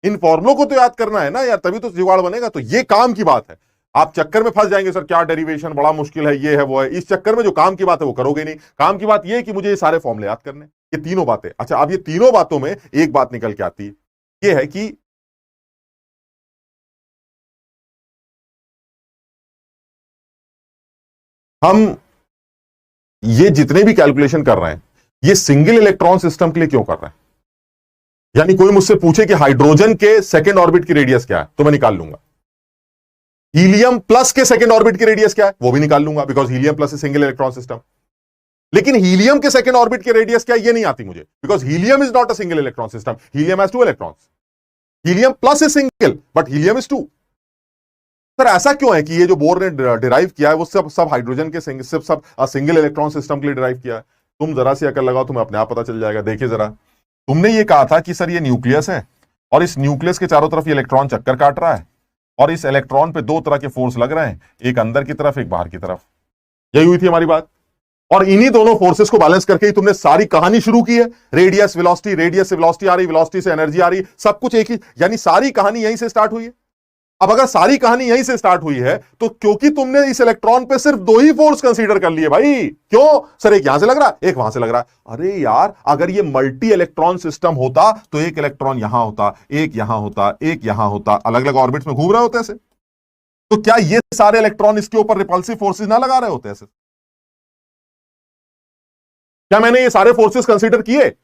Speaker 1: इन फॉर्मुलों को तो याद करना है ना यार, तभी तो जुगाड़ बनेगा। तो ये काम की बात है। आप चक्कर में फंस जाएंगे, सर क्या डेरिवेशन बड़ा मुश्किल है, ये है वो है, इस चक्कर में जो काम की बात है वो करोगे नहीं। काम की बात ये है कि मुझे ये सारे फॉर्मूले याद करने, ये तीनों बातें। अच्छा, अब ये तीनों बातों में एक बात निकल के आती है, ये है कि हम ये जितने भी कैलकुलेशन कर रहे हैं, ये सिंगल इलेक्ट्रॉन सिस्टम के लिए क्यों कर रहे हैं? यानी कोई मुझसे पूछे कि हाइड्रोजन के सेकेंड ऑर्बिट की रेडियस क्या है, तो मैं निकाल लूंगा। हीलियम प्लस के सेकेंड ऑर्बिट की रेडियस क्या है, वो भी निकाल लूंगा, because helium plus is single electron system. लेकिन हीलियम के सेकेंड ऑर्बिट की रेडियस क्या है, ये नहीं आती मुझे, because helium is not a single electron system, helium has 2 electrons. Helium plus is single but helium is 2। Sir ऐसा क्यों है कि ये जो बोर ने डिराइव किया है वो सब हाइड्रोजन के सब सिंगल इलेक्ट्रॉन सिस्टम के लिए डिराइव किया है? तुम जरा सी अकल लगाओ, तुम्हें अपने आप पता चल जाएगा। देखिए जरा, तुमने ये कहा था कि सर ये न्यूक्लियस है, और इस न्यूक्लियस के चारों तरफ ये इलेक्ट्रॉन चक्कर काट रहा है, और इस इलेक्ट्रॉन पे दो तरह के फोर्स लग रहे हैं, एक अंदर की तरफ एक बाहर की तरफ। यही हुई थी हमारी बात, और इन्हीं दोनों फोर्सेस को बैलेंस करके ही तुमने सारी कहानी शुरू की है। रेडियस वेलोसिटी, रेडियस से वेलोसिटी आ रही, वेलोसिटी से एनर्जी आ रही, सब कुछ एक ही, यानी सारी कहानी यहीं से स्टार्ट हुई है। अब अगर सारी कहानी यहीं से स्टार्ट हुई है, तो क्योंकि तुमने इस इलेक्ट्रॉन पे सिर्फ दो ही फोर्स कंसीडर कर लिए भाई। क्यों सर, एक यहां से लग रहा, एक वहां से लग रहा। अरे यार, अगर ये मल्टी इलेक्ट्रॉन सिस्टम होता तो एक इलेक्ट्रॉन यहां होता, एक यहां होता, एक यहां होता, अलग अलग ऑर्बिट्स में घूम रहे होते ऐसे, तो क्या ये सारे इलेक्ट्रॉन इसके ऊपर रिपल्सिव फोर्सेस ना लगा रहे होते ऐसे? क्या मैंने ये सारे फोर्सेस कंसीडर किए?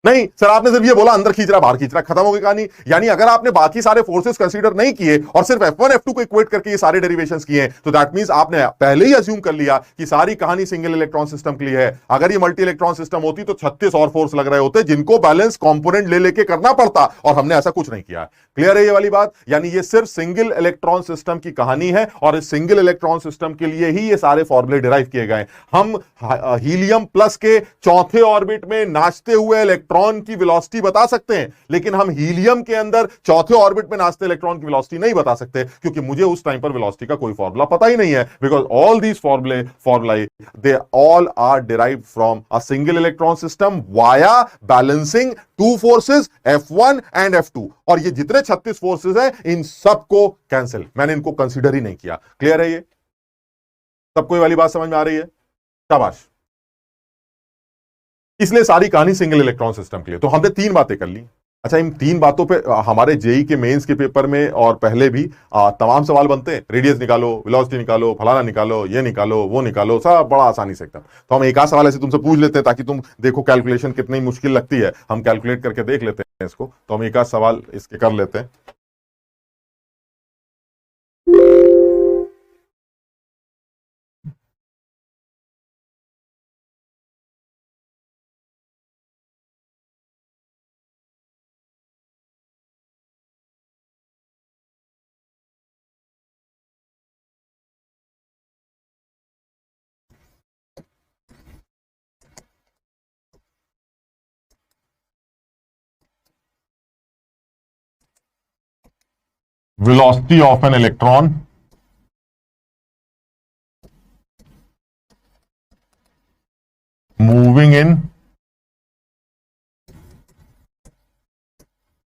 Speaker 1: नहीं सर, आपने सिर्फ ये बोला अंदर खींच रहा बाहर खींच रहा, खत्म हो गई कहानी। यानी अगर आपने बाकी सारे फोर्सेस कंसीडर नहीं किए और सिर्फ F1 F2 को इक्वेट करके ये सारे डेरिवेशंस किए, तो दैट मींस आपने पहले ही अज्यूम कर लिया कि सारी कहानी सिंगल इलेक्ट्रॉन सिस्टम के लिए है। अगर ये मल्टी इलेक्ट्रॉन सिस्टम होती तो 36 और फोर्स लग रहे होते जिनको बैलेंस कंपोनेंट ले लेके करना पड़ता, और हमने ऐसा कुछ नहीं किया। क्लियर है ये वाली बात? यानी ये सिर्फ सिंगल इलेक्ट्रॉन सिस्टम की कहानी है, और इस सिंगल इलेक्ट्रॉन सिस्टम के लिए ही ये सारे फॉर्मूले डिराइव किए गए। हम हीलियम प्लस के चौथे ऑर्बिट में नाचते हुए इलेक्ट्रॉन की वेलोसिटी बता सकते हैं, लेकिन हम हीलियम के अंदर चौथे ऑर्बिट में नाचते इलेक्ट्रॉन की वेलोसिटी नहीं बता सकते, क्योंकि मुझे उस टाइम पर वेलोसिटी का कोई फॉर्मूला पता ही नहीं है। Because all these formulae they all are derived from a single electron system via balancing two forces F1 and F2। और ये जितने 36 फोर्सेस हैं, इन सबको कैंसिल, मैंने इनको कंसीडर ही नहीं किया। क्लियर है ये सबको? ये वाली बात समझ में आ रही है? शाबाश। इसलिए सारी कहानी सिंगल इलेक्ट्रॉन सिस्टम के लिए। तो हमने तीन बातें कर ली। अच्छा, इन तीन बातों पे हमारे जेई के मेंस के पेपर में और पहले भी तमाम सवाल बनते हैं। रेडियस निकालो, वेलोसिटी निकालो, फलाना निकालो, ये निकालो, वो निकालो, सब बड़ा आसानी से एकदम। तो हम एक आध सवाल ऐसे तुमसे पूछ लेते हैं ताकि तुम देखो कैलकुलेशन कितनी मुश्किल लगती है। हम कैलकुलेट करके देख लेते हैं इसको। तो हम एक आध सवाल इसके कर लेते हैं। velocity of an electron moving in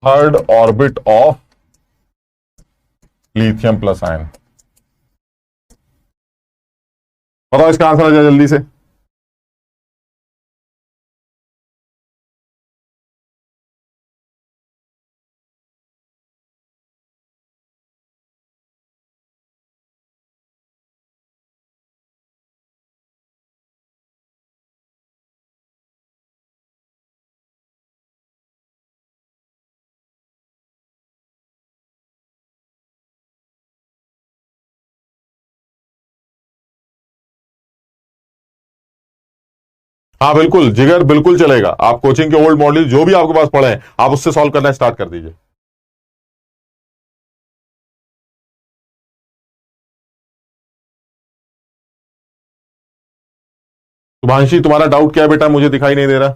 Speaker 1: third orbit of lithium plus ion. बताओ इसका आंसर आ जाए जल्दी से। हाँ बिल्कुल जिगर, बिल्कुल चलेगा। आप कोचिंग के ओल्ड मॉडल जो भी आपके पास पड़े हैं, आप उससे सॉल्व करना स्टार्ट कर दीजिए। शुभांशी, तुम्हारा डाउट क्या है बेटा? मुझे दिखाई नहीं दे रहा।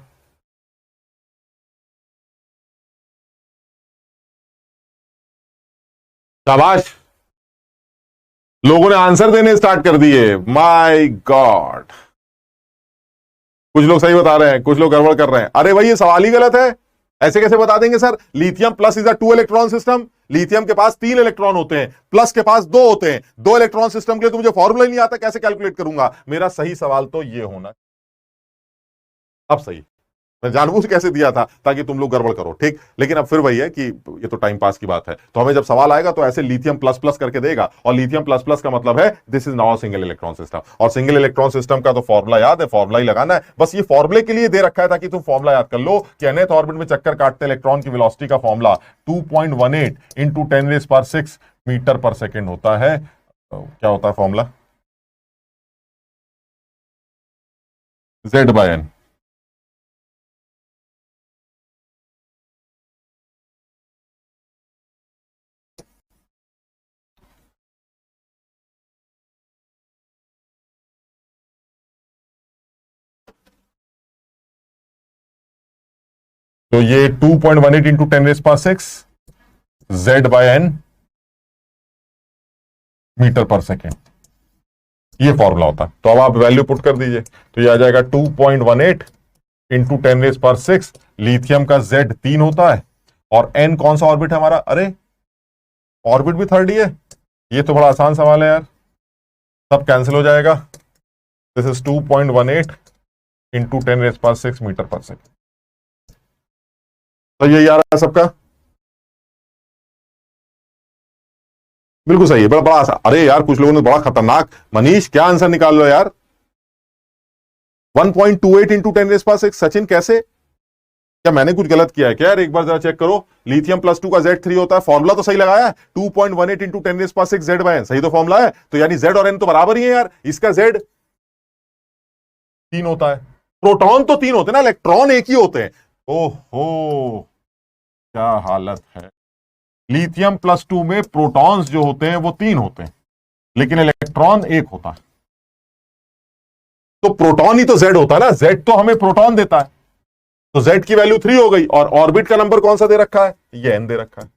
Speaker 1: शाबाश, लोगों ने आंसर देने स्टार्ट कर दिए। माय गॉड, कुछ लोग सही बता रहे हैं, कुछ लोग गड़बड़ कर रहे हैं। अरे भाई ये सवाल ही गलत है। ऐसे कैसे बता देंगे sir? Lithium plus is a 2 electron system. Lithium के पास 3 इलेक्ट्रॉन होते हैं, प्लस के पास 2 होते हैं। 2 इलेक्ट्रॉन सिस्टम के लिए तो मुझे फॉर्मूला ही नहीं आता, कैसे कैलकुलेट करूंगा? मेरा सही सवाल तो ये होना। अब सही, मैं जानबूझ कैसे दिया था ताकि तुम लोग गड़बड़ करो, ठीक। लेकिन अब फिर वही है कि ये तो टाइम पास की बात है। तो हमें जब सवाल आएगा तो ऐसे लिथियम प्लस प्लस करके देगा, और लिथियम प्लस प्लस का मतलब है this is now single electron system. और सिंगल इलेक्ट्रॉन सिस्टम का तो फॉर्मूला याद है, फॉर्मूला ही लगाना है। बस ये फॉर्मूले के लिए दे रखा है ताकि तुम फॉर्मूला याद कर लो कि nth ऑर्बिट में चक्कर काटते इलेक्ट्रॉन की वेलोसिटी का formula 2.18 into 10⁶ metre per second होता है। तो क्या होता है फॉर्मूला? Z/n। तो ये 2.18 into 10⁶ Z/n metre per second, ये फॉर्मूला होता है। तो अब आप वैल्यू पुट कर दीजिए, तो ये आ जाएगा 2.18 इंटू 10⁶। लिथियम का Z 3 होता है, और N कौन सा ऑर्बिट है हमारा? अरे ऑर्बिट भी थर्ड ही है। ये तो बड़ा आसान सवाल है यार, सब कैंसिल हो जाएगा। This is 2.18 into 10⁶ metre per second. तो ये यार है सबका, बिल्कुल सही है। बड़ा बड़ा आसान। अरे यार कुछ लोगों ने बड़ा खतरनाक, मनीष क्या आंसर निकाल लो यार। 1.28 इंटू 10⁶, सचिन कैसे? क्या मैंने कुछ गलत किया है क्या यार? एक बार जरा चेक करो। लिथियम प्लस 2 का Z3 होता है, फॉर्मूला तो सही लगाया है। 2.18 इंटू 10⁶ Z/n, सही तो फॉर्मूला है। तो यानी Z और N तो बराबर ही है यार। इसका Z 3 होता है। प्रोटॉन तो 3 होते हैं ना, इलेक्ट्रॉन एक ही होते हैं। ओहो, क्या हालत है। लिथियम प्लस 2 में प्रोटॉन्स जो होते हैं वो 3 होते हैं, लेकिन इलेक्ट्रॉन एक होता है। तो प्रोटॉन ही तो Z होता है ना, Z तो हमें प्रोटॉन देता है। तो Z की वैल्यू 3 हो गई, और ऑर्बिट का नंबर कौन सा दे रखा है? ये N दे रखा है।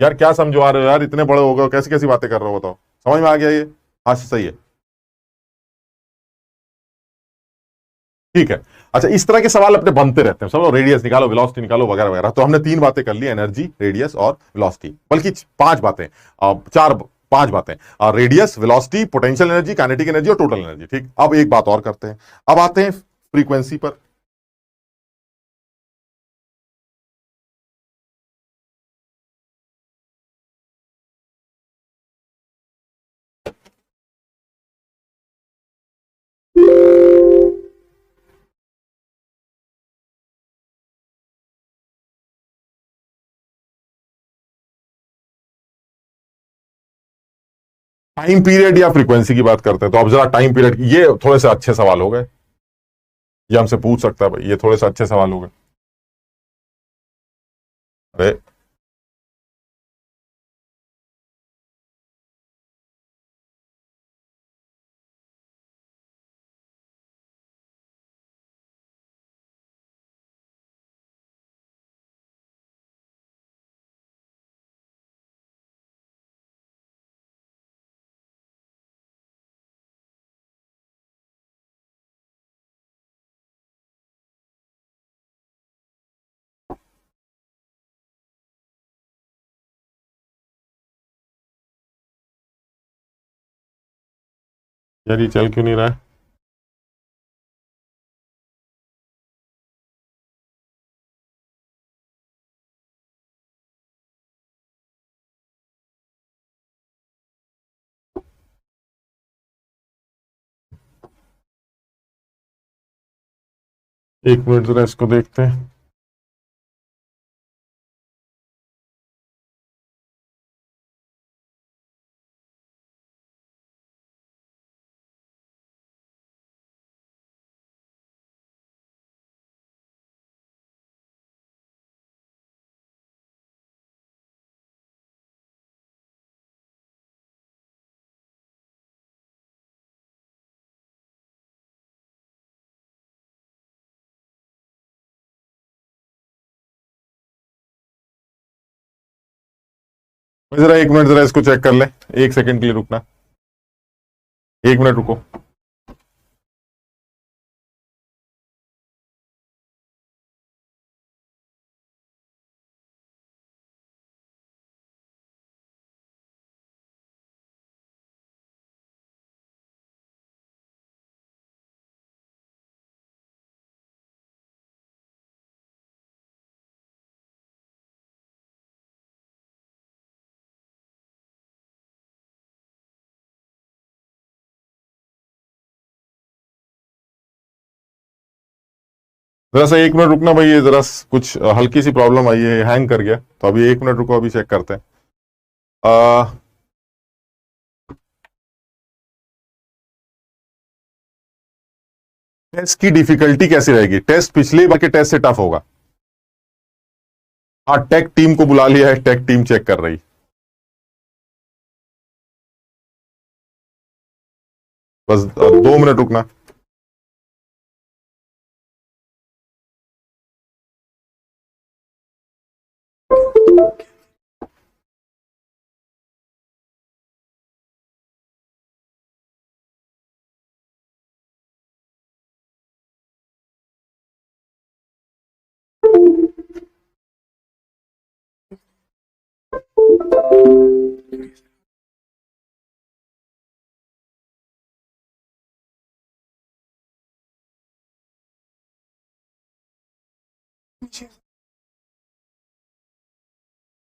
Speaker 1: यार क्या समझवा रहे हो यार, इतने बड़े हो गए, कैसी कैसी बातें कर रहे हो? बताओ, समझ में आ गया ये? हाँ सही है, ठीक है। अच्छा, इस तरह के सवाल अपने बनते रहते हैं, समझो, रेडियस निकालो, वेलोसिटी निकालो, वगैरह वगैरह। तो हमने 3 बातें कर ली, एनर्जी, रेडियस और वेलोसिटी, बल्कि 5 बातें, चार 5 बातें। Radius, velocity, potential energy, kinetic energy और टोटल एनर्जी, ठीक। अब एक बात और करते हैं, अब आते हैं फ्रीक्वेंसी पर। टाइम पीरियड या फ्रीक्वेंसी की बात करते हैं, तो अब जरा टाइम पीरियड, ये थोड़े से अच्छे सवाल हो गए। ये हमसे पूछ सकता है भाई, ये थोड़े से अच्छे सवाल हो गए। अरे यार ये चल क्यों नहीं रहा है? एक मिनट जरा इसको देखते हैं। जरा एक मिनट, जरा इसको चेक कर ले। एक सेकंड के लिए रुकना, एक मिनट रुको। जरा सा एक मिनट रुकना भाई, ये जरा कुछ हल्की सी प्रॉब्लम आई है, हैंग कर गया, तो अभी एक मिनट रुको, अभी चेक करते हैं। टेस्ट की डिफिकल्टी कैसी रहेगी? टेस्ट पिछले बार के टेस्ट से टफ होगा। हाँ, टेक टीम को बुला लिया है, टेक टीम चेक कर रही। बस 2 मिनट रुकना।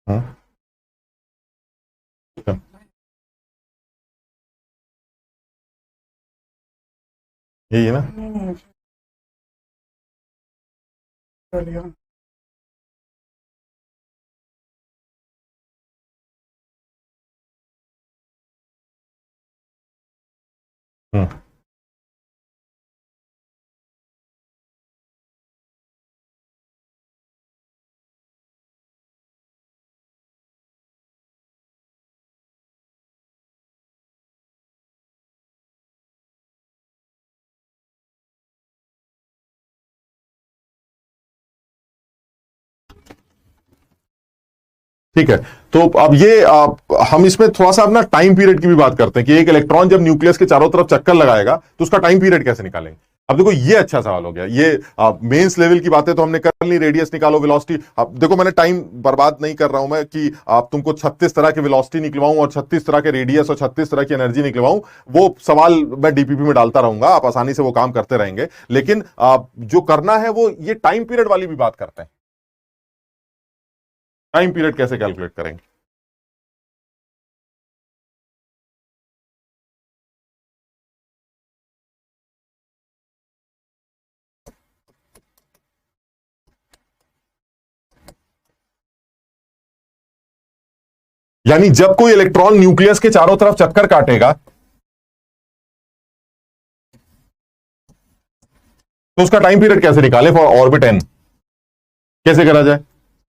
Speaker 1: हाँ, यही है ना? हम्म। ठीक है, तो अब ये हम इसमें थोड़ा सा अपना टाइम पीरियड की भी बात करते हैं कि एक इलेक्ट्रॉन जब न्यूक्लियस के चारों तरफ चक्कर लगाएगा तो उसका टाइम पीरियड कैसे निकालेंगे। अब देखो, ये अच्छा सवाल हो गया। ये मेंस लेवल की बातें तो हमने कर ली, रेडियस निकालो, वेलोसिटी। अब देखो, मैंने टाइम बर्बाद नहीं कर रहा हूं मैं कि आप तुमको 36 तरह के वेलोसिटी निकलवाऊं और 36 तरह के रेडियस और 36 तरह की एनर्जी निकलवाऊं। वो सवाल मैं डीपीपी में डालता रहूंगा, आप आसानी से वो काम करते रहेंगे। लेकिन जो करना है वो ये टाइम पीरियड वाली भी बात करते हैं। टाइम पीरियड कैसे कैलकुलेट करेंगे? यानी जब कोई इलेक्ट्रॉन न्यूक्लियस के चारों तरफ चक्कर काटेगा तो उसका टाइम पीरियड कैसे निकालें फॉर ऑर्बिट एन? कैसे करा जाए?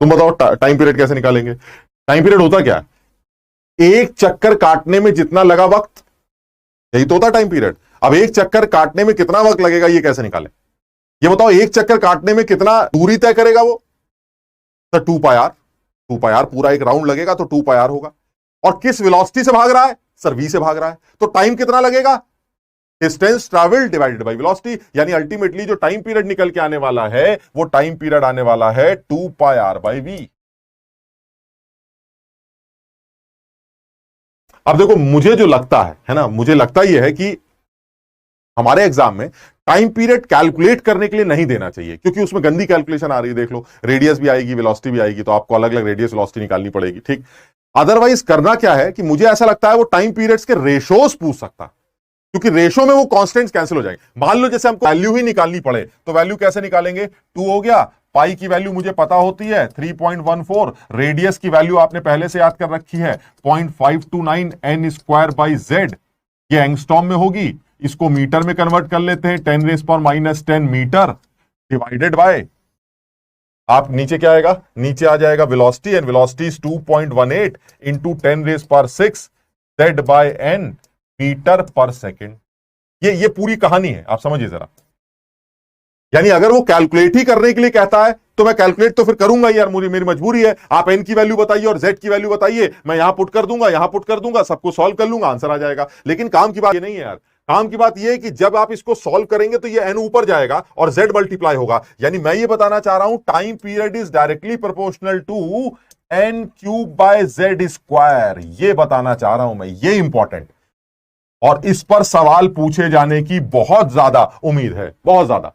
Speaker 1: तुम बताओ, टाइम पीरियड कैसे निकालेंगे? टाइम पीरियड होता क्या? एक चक्कर काटने में जितना लगा वक्त, यही तो होता टाइम पीरियड। अब एक चक्कर काटने में कितना वक्त लगेगा, ये कैसे निकालें? ये बताओ, एक चक्कर काटने में कितना दूरी तय करेगा वो? तो 2 पाई आर। 2 पाई आर, पूरा एक राउंड लगेगा तो 2 पाई आर होगा। और किस वेलोसिटी से भाग रहा है? सर वी से भाग रहा है, तो टाइम कितना लगेगा? Distance travel divided by velocity. यानी अल्टीमेटली जो टाइम पीरियड निकल के आने वाला है वो टाइम पीरियड आने वाला है 2 पाई आर/वी। अब देखो, मुझे जो लगता है ना, मुझे लगता यह है कि हमारे एग्जाम में टाइम पीरियड कैलकुलेट करने के लिए नहीं देना चाहिए, क्योंकि उसमें गंदी कैलकुलेशन आ रही है। देख लो, रेडियस भी आएगी, वेलोसिटी भी आएगी, तो आपको अलग अलग रेडियस वेलोसिटी निकालनी पड़ेगी। ठीक, अदरवाइज करना क्या है कि मुझे ऐसा लगता है वो टाइम पीरियड्स के रेशोज पूछ सकता, क्योंकि रेशो में वो कांस्टेंट्स कैंसिल हो जाएंगे। मान लो जैसे हमको वैल्यू ही निकालनी पड़े, तो वैल्यू कैसे निकालेंगे? 2 हो गया, पाई की वैल्यू मुझे पता होती है 3.14, रेडियस की वैल्यू आपने पहले से याद कर रखी है 0.529 n स्क्वायर बाई जेड, ये एंगस्ट्रॉम में होगी। इसको मीटर में कन्वर्ट कर लेते हैं, 10⁻⁻10 मीटर डिवाइडेड बाय, आप नीचे क्या आएगा? नीचे आ जाएगा velocity, and velocity is 2.18 into 10⁶ Z by N metre per second. ये पूरी कहानी है, आप समझिए जरा। यानी अगर वो कैलकुलेट ही करने के लिए कहता है तो मैं कैलकुलेट तो फिर करूंगा यार, मेरी मजबूरी है। आप एन की वैल्यू बताइए और जेड की वैल्यू बताइए, मैं यहां पुट कर दूंगा, यहां पुट कर दूंगा, सबको सॉल्व कर लूंगा, आंसर आ जाएगा। लेकिन काम की बात ये नहीं है यार, काम की बात ये है कि जब आप इसको सॉल्व करेंगे तो ये एन ऊपर जाएगा और जेड मल्टीप्लाई होगा। यानी मैं ये बताना चाह रहा हूं time period is directly proportional to N cube by Z square, ये बताना चाह रहा हूं मैं, ये इंपॉर्टेंट। और इस पर सवाल पूछे जाने की बहुत ज्यादा उम्मीद है, बहुत ज्यादा।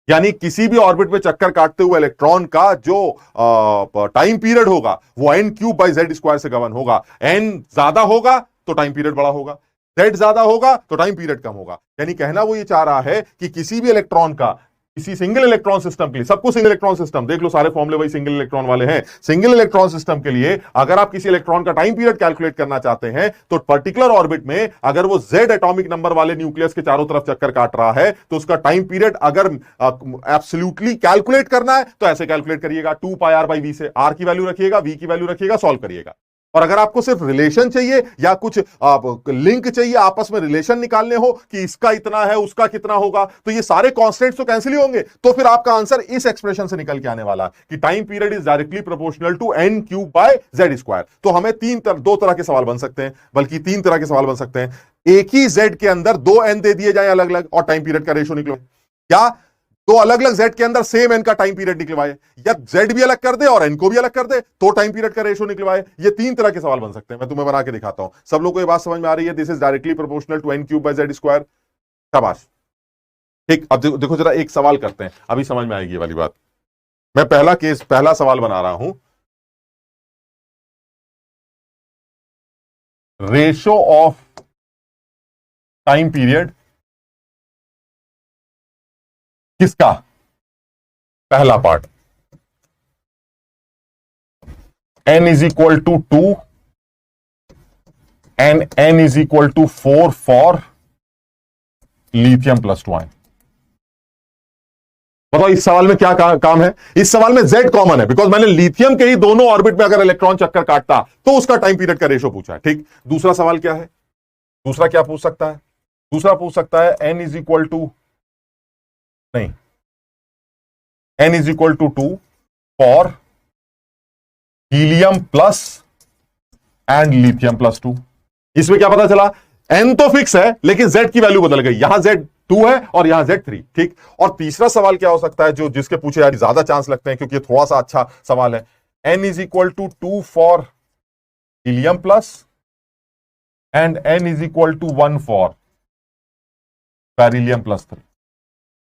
Speaker 1: यानी किसी भी ऑर्बिट में चक्कर काटते हुए इलेक्ट्रॉन का जो टाइम पीरियड होगा वो N cube by Z square से गवर्न होगा। एन ज्यादा होगा तो टाइम पीरियड बड़ा होगा, जेड ज्यादा होगा तो टाइम पीरियड कम होगा। यानी कहना वो ये चाह रहा है कि किसी भी इलेक्ट्रॉन का, किसी सिंगल इलेक्ट्रॉन सिस्टम के लिए, सबको सिंगल इलेक्ट्रॉन सिस्टम, देख लो सारे फॉर्मूले वही सिंगल इलेक्ट्रॉन वाले हैं। सिंगल इलेक्ट्रॉन सिस्टम के लिए अगर आप किसी इलेक्ट्रॉन का टाइम पीरियड कैलकुलेट करना चाहते हैं तो पर्टिकुलर ऑर्बिट में अगर वो जेड एटॉमिक नंबर वाले न्यूक्लियस के चारों तरफ चक्कर काट रहा है तो उसका टाइम पीरियड अगर एब्सोल्युटली कैलकुलेट करना है तो ऐसे कैलकुलेट करिएगा, 2πr/v से r की वैल्यू रखिएगा, v की वैल्यू रखिएगा, सॉल्व करिएगा। और अगर आपको सिर्फ रिलेशन चाहिए या कुछ लिंक चाहिए, आपस में रिलेशन निकालने हो कि इसका इतना है उसका कितना होगा, तो ये सारे कांस्टेंट्स तो कैंसिल ही होंगे। तो फिर आपका आंसर इस एक्सप्रेशन से निकल के आने वाला कि time period is directly proportional to N cube by Z square. तो हमें दो तरह के सवाल बन सकते हैं, बल्कि 3 तरह के सवाल बन सकते हैं। एक ही जेड के अंदर 2 एन दे दिए जाए अलग अलग और टाइम पीरियड का रेशो निकले, या 2 अलग अलग जेड के अंदर सेम एन का टाइम पीरियड निकलवाए, या जेड भी अलग कर दे और एन को भी अलग कर दे तो टाइम पीरियड का रेशो निकलवाए। ये 3 तरह के सवाल बन सकते हैं, मैं तुम्हें बना के दिखाता हूं। सब लोगों को ये बात समझ में आ रही है? This is directly proportional to N cube by Z square. शाबाश, ठीक। अब देखो जरा एक सवाल करते हैं, अभी समझ में आएगी ये वाली बात। मैं पहला सवाल बना रहा हूं, रेशो ऑफ टाइम पीरियड किसका? पहला part, n is equal to 2 and n is equal to 4 for lithium plus 2 ion. बताओ इस सवाल में क्या काम है? इस सवाल में z कॉमन है, बिकॉज मैंने लिथियम के ही दोनों ऑर्बिट में अगर इलेक्ट्रॉन चक्कर काटता तो उसका टाइम पीरियड का रेशो पूछा है। ठीक, दूसरा सवाल क्या है? दूसरा क्या पूछ सकता है? दूसरा पूछ सकता है n इज इक्वल टू, नहीं, n is equal to 2 for helium plus and lithium plus 2। इसमें क्या पता चला? n तो फिक्स है लेकिन z की वैल्यू बदल गई, यहां z2 है और यहां z3। ठीक, और तीसरा सवाल क्या हो सकता है जो जिसके पूछे यार ज्यादा चांस लगते हैं क्योंकि ये थोड़ा सा अच्छा सवाल है। n is equal to 2 for helium plus and n is equal to 1 for beryllium plus 3।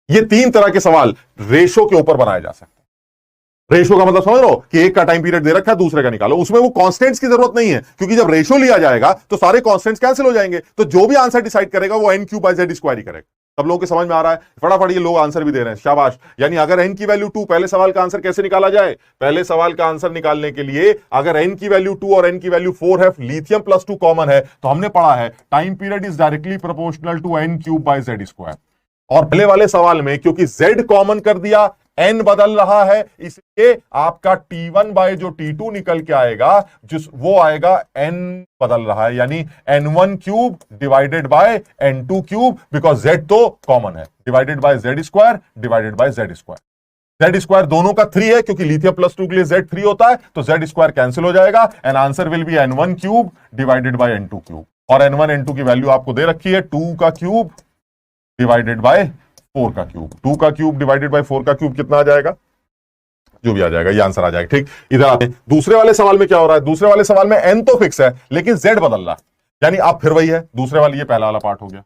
Speaker 1: ये 3 तरह के सवाल रेशो के ऊपर बनाए जा सकते हैं। रेशो का मतलब समझ लो कि एक का टाइम पीरियड दे रखा है, दूसरे का निकालो। उसमें वो कांस्टेंट्स की जरूरत नहीं है, क्योंकि जब रेशो लिया जाएगा तो सारे कांस्टेंट्स कैंसिल हो जाएंगे, तो जो भी आंसर डिसाइड करेगा वो N cube by Z square ही करेगा। सब लोगों को समझ में आ रहा है? फटाफट ये लोग आंसर भी दे रहे हैं, शाबाश। यानी अगर एन की वैल्यू 2, पहले सवाल का आंसर कैसे निकाला जाए? पहले सवाल का आंसर निकालने के लिए अगर एन की वैल्यू 2 और एन की वैल्यू 4 है, लिथियम प्लस 2 कॉमन है, तो हमने पढ़ा है time period is directly proportional to N cube by Z square. और पहले वाले सवाल में क्योंकि z कॉमन कर दिया, n बदल रहा है, इसलिए आपका t1 बाय जो t2 निकल के आएगा जिस वो आएगा n बदल रहा है, यानी n1 cube divided by n2 cube, because z तो कॉमन है, divided by Z square divided bye Z square. Z square दोनों का 3 है क्योंकि लिथियम प्लस 2 के लिए z 3 होता है, तो जेड स्क्वायर कैंसिल हो जाएगा and answer will be n1 cube divided by n2 cube. और n1 n2 की वैल्यू आपको दे रखी है 2 का क्यूब डिवाइडेड बाय 4 का क्यूब। 2 का क्यूब डिवाइडेड बाय 4 का क्यूब कितना आ जाएगा? जो भी आ जाएगा ये आंसर आ जाएगा। ठीक, इधर आते हैं दूसरे वाले सवाल में क्या हो रहा है? दूसरे वाले सवाल में n तो फिक्स है लेकिन z बदल रहा है, यानी आप फिर वही है दूसरे वाले, ये पहला वाला पार्ट हो गया।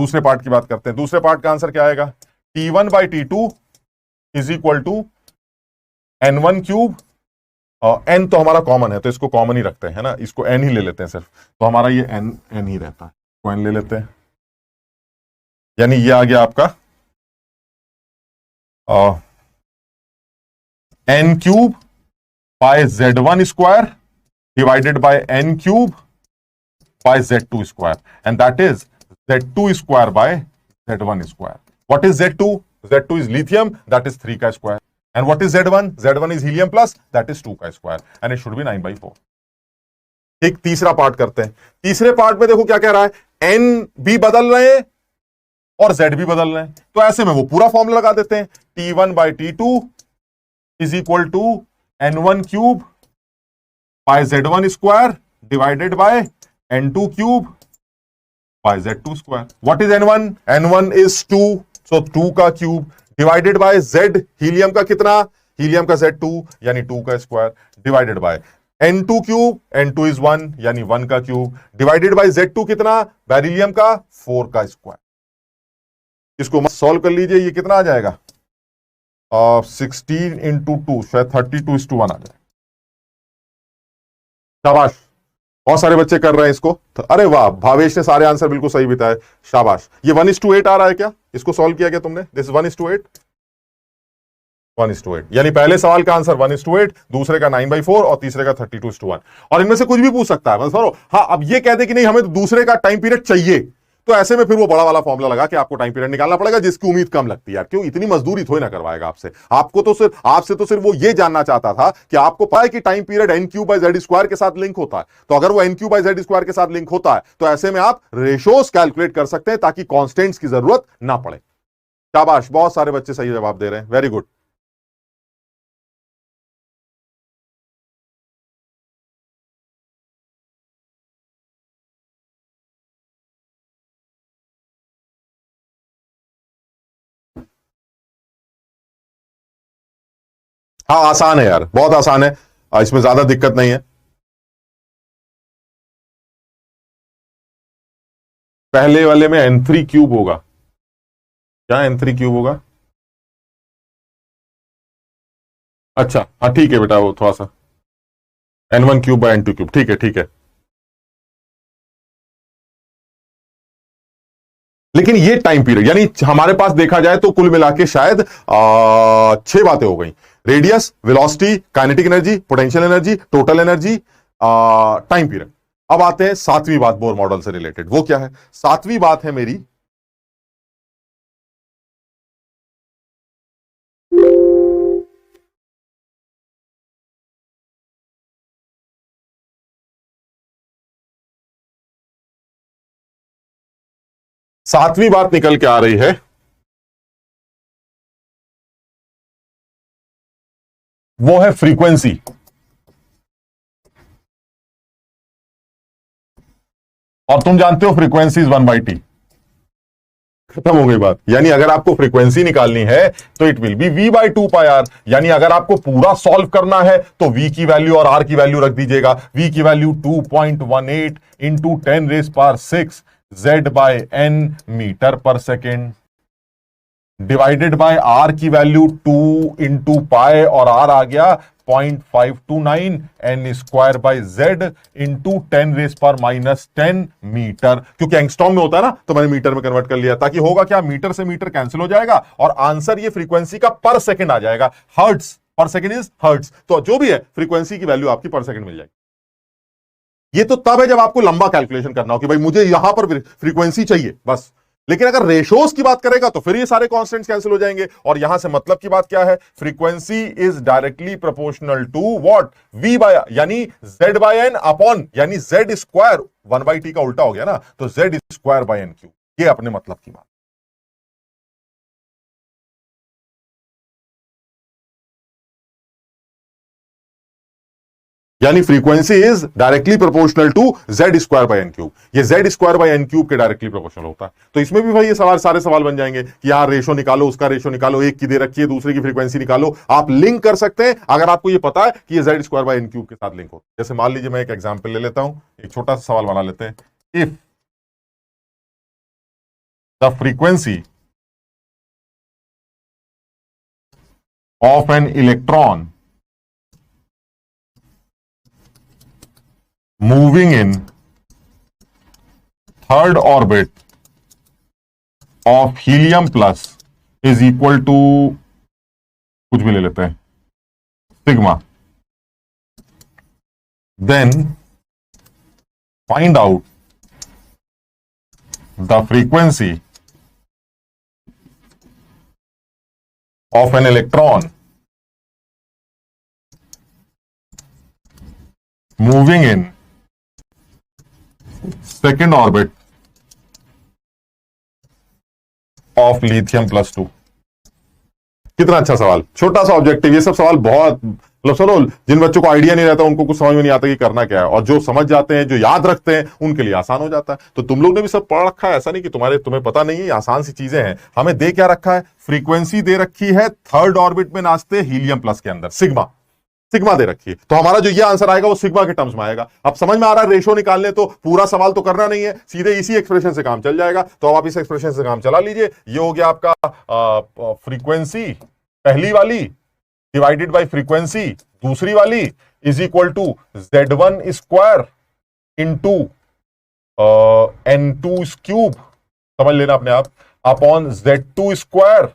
Speaker 1: दूसरे पार्ट की बात करते हैं। दूसरे पार्ट का आंसर क्या आएगा? T1/T2 is equal to N1 cube. N तो हमारा कॉमन है तो इसको कॉमन ही रखते हैं ना, इसको N ही ले लेते हैं सिर्फ, तो हमारा ये N ही रहता है, तो N ले लेते हैं। यानी ये आ गया आपका N cube by Z1 square divided by N cube by Z2 square, and that is Z2 square by Z1 square. What is Z2? Z2 is lithium, that is 3 का square. And what is Z1? Z1 is helium plus, that is 2 का square, and it should be 9/4। ठीक, तीसरा part करते हैं। तीसरे part में देखो क्या कह रहा है, N भी बदल रहे हैं और Z भी बदल रहे हैं, तो ऐसे में वो पूरा फॉर्मूला लगा देते हैं। T1/T2 is equal to N1 cube by Z1 square divided by N2 cube by Z2 square. What is N1? N1 is 2, so 2 का cube divided by Z, helium का कितना? हीलियम का Z2 यानी 2 का square divided by N2 cube, N2 is 1 यानी 1 का cube divided bye Z2 कितना? Beryllium का 4 का स्क्वायर। इसको सॉल्व कर लीजिए, ये कितना आ जाएगा? 16 इंटू 2, शायद 32:1 आ जाए। शाबाश, बहुत सारे बच्चे कर रहे हैं इसको, तो अरे वाह, भावेश ने सारे आंसर बिल्कुल सही बताए, शाबाश। ये 1:8 आ रहा है क्या? इसको सॉल्व किया क्या तुमने? दिस 1:8, 1:8, यानी पहले सवाल का आंसर 1:8, दूसरे का 9/4 और तीसरे का 32:1। और इनमें से कुछ भी पूछ सकता है, बस हाँ, अब ये कहते कि नहीं हमें तो दूसरे का टाइम पीरियड चाहिए, तो ऐसे में फिर वो बड़ा वाला फॉर्मूला लगा कि आपको टाइम पीरियड निकालना पड़ेगा, जिसकी उम्मीद कम लगती है यार, क्यों इतनी मजदूरी थोड़ी ना करवाएगा आपसे। आपको तो सिर्फ आपसे तो सिर्फ वो ये जानना चाहता था कि आपको पता है कि टाइम पीरियड N³/Z² के साथ लिंक होता है, तो अगर वो N³/Z² के साथ लिंक होता है तो ऐसे में आप रेशोस कैलकुलेट कर सकते हैं ताकि कांस्टेंट्स की जरूरत ना पड़े। शाबाश, बहुत सारे बच्चे सही जवाब दे रहे हैं, वेरी गुड। हाँ, आसान है यार, बहुत आसान है, इसमें ज्यादा दिक्कत नहीं है। पहले वाले में N3 क्यूब होगा क्या? N3 क्यूब होगा, अच्छा हाँ ठीक है बेटा, वो थोड़ा सा N1 cube bye N2 cube, ठीक है ठीक है। लेकिन ये टाइम पीरियड, यानी हमारे पास देखा जाए तो कुल मिला के शायद 6 बातें हो गई। Radius, velocity, kinetic energy, potential energy, total energy, time period. अब आते हैं 7वीं बात बोर मॉडल से रिलेटेड। वो क्या है? 7वीं बात है मेरी, सातवीं बात निकल के आ रही है, वो है फ्रीक्वेंसी। और तुम जानते हो फ्रीक्वेंसी इज 1/T। खत्म हो गई बात। यानी अगर आपको फ्रीक्वेंसी निकालनी है तो इट विल बी V/2πr। यानी अगर आपको पूरा सॉल्व करना है तो V की वैल्यू और R की वैल्यू रख दीजिएगा। V की value 2.18 into 10⁶ Z/N metre per second divided by R की वैल्यू 2 इंटू पाई, और R आ गया 0.529 N² इंटू 10⁻⁻10 मीटर। क्योंकि एंगस्ट्रॉम में होता है ना, तो मैंने मीटर में कन्वर्ट कर लिया, ताकि होगा क्या, मीटर से मीटर कैंसिल हो जाएगा और आंसर ये फ्रीक्वेंसी का पर सेकंड आ जाएगा। हर्ट्स पर सेकंड इज हर्ट्स, तो जो भी है फ्रीक्वेंसी की वैल्यू आपकी पर सेकंड मिल जाएगी। ये तो तब है जब आपको लंबा कैलकुलेशन करना हो कि भाई मुझे यहां पर फ्रीक्वेंसी चाहिए बस। लेकिन अगर रेशोस की बात करेगा तो फिर ये सारे कांस्टेंट्स कैंसिल हो जाएंगे। और यहां से मतलब की बात क्या है, frequency is directly proportional to what, V by, यानी Z/N अपॉन, यानी Z², 1/T का उल्टा हो गया ना, तो Z²/N³। ये अपने मतलब की बात। यानी frequency is directly proportional to Z²/N³। ये Z²/N³ के डायरेक्टली प्रोपोर्शनल होता है। तो इसमें भी भाई ये सारे सवाल बन जाएंगे कि यार रेशो निकालो, उसका रेशो निकालो, एक की दे रखी है, दूसरे की फ्रीक्वेंसी निकालो। आप लिंक कर सकते हैं अगर आपको ये पता है कि ये Z²/N³ के साथ लिंक हो। जैसे मान लीजिए मैं एक एग्जाम्पल ले लेता हूं, एक छोटा सा सवाल बना लेते हैं। If the frequency of an electron moving in third orbit of helium plus is equal to, कुछ भी ले लेते हैं, sigma. Then find out the frequency of an electron moving in second orbit of lithium plus 2. कितना अच्छा सवाल, छोटा सा ऑब्जेक्टिव। ये सब सवाल बहुत, मतलब सुनो, जिन बच्चों को आइडिया नहीं रहता उनको कुछ समझ में नहीं आता कि करना क्या है, और जो समझ जाते हैं, जो याद रखते हैं, उनके लिए आसान हो जाता है। तो तुम लोग ने भी सब पढ़ रखा है, ऐसा नहीं कि तुम्हें पता नहीं है, आसान सी चीजें हैं। हमें दे क्या रखा है, फ्रीक्वेंसी दे रखी है थर्ड ऑर्बिट में नाचते हीलियम प्लस के अंदर, सिग्मा दे रखी है। तो हमारा जो ये आंसर आएगा वो सिग्मा के टर्म्स में आएगा। अब समझ में आ रहा है, रेशो निकालने तो पूरा सवाल तो करना नहीं है, सीधे इसी एक्सप्रेशन से काम चल जाएगा। तो अब आप इस एक्सप्रेशन से काम चला लीजिए। ये हो गया आपका फ्रीक्वेंसी पहली वाली डिवाइडेड बाय फ्रीक्वेंसी दूसरी वाली is equal to Z1 square into N2 cube, समझ लेना अपने आप, upon Z2 square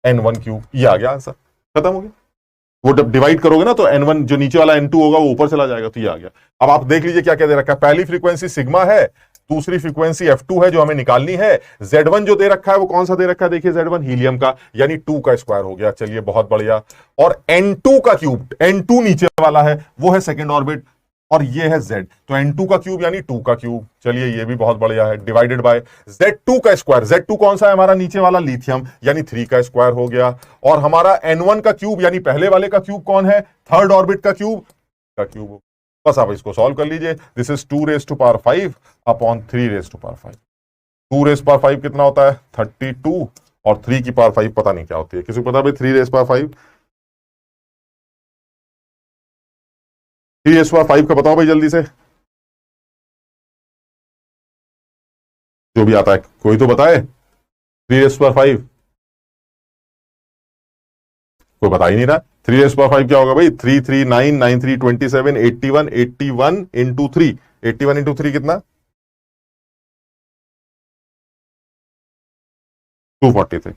Speaker 1: N1 cube. ये आ गया आंसर, खत्म हो गया। वो जब डिवाइड करोगे ना तो N1 जो नीचे वाला N2 होगा वो ऊपर चला जाएगा। तो ये आ गया। अब आप देख लीजिए क्या क्या दे रखा है। पहली फ्रीक्वेंसी सिग्मा है, दूसरी फ्रीक्वेंसी F2 है जो हमें निकालनी है। Z1 जो दे रखा है वो कौन सा दे रखा है, देखिए Z1 हीलियम का, यानी 2 का स्क्वायर हो गया। चलिए बहुत बढ़िया। और N2 का क्यूब, N2 नीचे वाला है वो है सेकेंड ऑर्बिट, और ये है Z, तो N2 का क्यूब यानी 2 का क्यूब। चलिए ये भी बहुत बढ़िया है, डिवाइडेड बाय Z2 का स्क्वायर। Z2 कौन सा है हमारा, नीचे वाला लिथियम, यानी 3 का स्क्वायर हो गया। और हमारा N1 का क्यूब यानी पहले वाले का क्यूब कौन है, थर्ड ऑर्बिट का क्यूब। बस आप इसको सॉल्व कर लीजिए। This is 2 raise to power 5 upon 3 raise to power 5। 2 raise power 5 कितना होता है, 32, और 3 की पावर 5 पता नहीं क्या होती है, किसी को पता भाई? 3 रेज़ पावर 5, 3 रेज़ पावर 5 का बताओ भाई जल्दी से, जो भी आता है कोई तो बताए। 3 रेज़ पावर 5 कोई बता ही नहीं रहा। 3 रेज़ पावर 5 क्या होगा भाई, 3 3 9 9 3 27 81 81 इंटू 3, 81 इंटू 3 कितना, 243।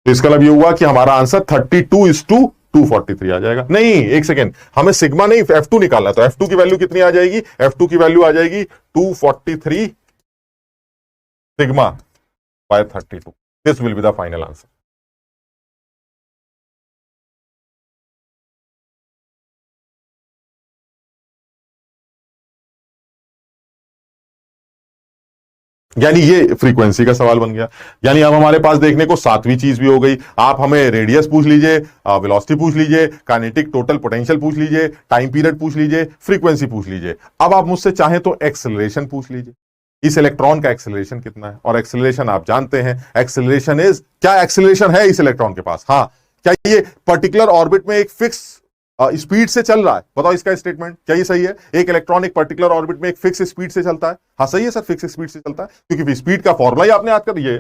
Speaker 1: तो इसका मतलब ये हुआ कि हमारा आंसर 32:243 आ जाएगा। नहीं, एक सेकेंड, हमें सिग्मा नहीं F2 निकालना। तो F2 की वैल्यू कितनी आ जाएगी, F2 की वैल्यू आ जाएगी 243 sigma bye 32। This will be the final answer. यानी ये फ्रीक्वेंसी का सवाल बन गया। यानी अब हमारे पास देखने को सातवीं चीज भी हो गई। आप हमें रेडियस पूछ लीजिए, वेलोसिटी पूछ लीजिए, काइनेटिक टोटल पोटेंशियल पूछ लीजिए, टाइम पीरियड पूछ लीजिए, फ्रीक्वेंसी पूछ लीजिए। अब आप मुझसे चाहें तो एक्सेलरेशन पूछ लीजिए, इस इलेक्ट्रॉन का एक्सेलरेशन कितना है। और एक्सेलरेशन आप जानते हैं, एक्सेलरेशन इज, क्या एक्सेलरेशन है इस इलेक्ट्रॉन के पास, हाँ, क्या ये पर्टिकुलर ऑर्बिट में एक फिक्स स्पीड से चल रहा है, बताओ इसका स्टेटमेंट, क्या ये सही है? एक इलेक्ट्रॉन एक पर्टिकुलर ऑर्बिट में एक फिक्स स्पीड से चलता है, हाँ सही है सर, फिक्स स्पीड से चलता है, क्योंकि स्पीड का फॉर्मूला ही आपने याद कर दिया।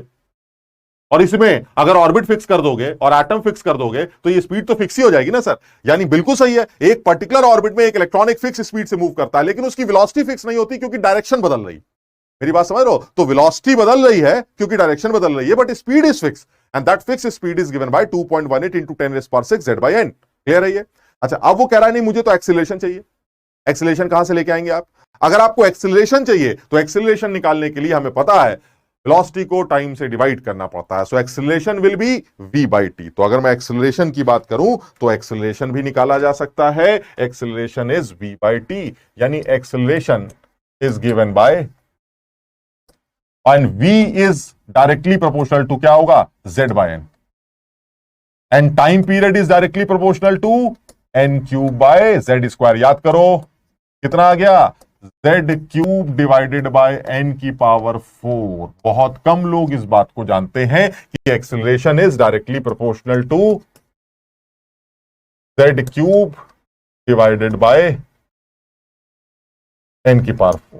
Speaker 1: और इसमें अगर ऑर्बिट फिक्स कर दोगे और एटम फिक्स कर दोगे तो ये स्पीड तो फिक्स ही हो जाएगी ना सर। यानी बिल्कुल सही है, एक पर्टिकुलर ऑर्बिट में एक इलेक्ट्रॉन एक फिक्स स्पीड से मूव करता है, लेकिन उसकी वेलोसिटी फिक्स नहीं होती क्योंकि डायरेक्शन बदल रही। मेरी बात समझ रहे हो? तो वेलोसिटी बदल रही है क्योंकि डायरेक्शन बदल रही है, but speed is fix, and that fix speed is given bye 2.18 into 10⁶ Z/n। Clear है ये? अच्छा, अब वो कह रहा है नहीं मुझे तो एक्सीलरेशन चाहिए। एक्सीलरेशन कहां से लेके आएंगे आप? अगर आपको एक्सीलरेशन चाहिए तो एक्सीलरेशन निकालने के लिए हमें पता है वेलोसिटी को टाइम से डिवाइड करना पड़ता है। सो एक्सीलरेशन विल बी v/t। तो अगर मैं एक्सीलरेशन की बात करूं तो एक्सीलरेशन भी निकाला जा सकता है। एक्सीलरेशन इज v/t, यानी acceleration is given by, and v is directly proportional to क्या होगा, Z/n, and time period is directly proportional to n³/z²। याद करो कितना आ गया, Z³ डिवाइडेड बाय n⁴। बहुत कम लोग इस बात को जानते हैं कि acceleration is directly proportional to Z³ divided by n की पावर 4।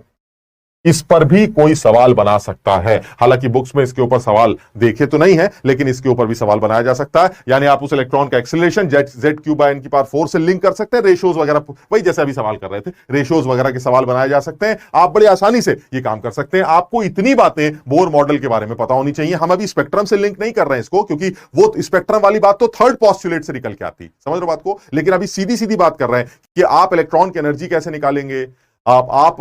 Speaker 1: इस पर भी कोई सवाल बना सकता है। हालांकि बुक्स में इसके ऊपर सवाल देखे तो नहीं है, लेकिन इसके ऊपर भी सवाल बनाया जा सकता है। यानी आप उस इलेक्ट्रॉन का acceleration Z cube by N की पावर 4 से लिंक कर सकते हैं। रेशियोज वगैरह, वही जैसे अभी सवाल कर रहे थे, रेशियोज वगैरह के सवाल बनाए जा सकते हैं। आप बड़ी आसानी से ये काम कर सकते हैं। आपको इतनी बातें बोर मॉडल के बारे में पता होनी चाहिए। हम अभी स्पेक्ट्रम से लिंक नहीं कर रहे हैं इसको, क्योंकि वो स्पेक्ट्रम वाली बात तो थर्ड पोस्टुलेट से निकल के आती, समझ रहे हो बात को। लेकिन अभी सीधी सीधी बात कर रहे हैं कि आप इलेक्ट्रॉन की एनर्जी कैसे निकालेंगे, आप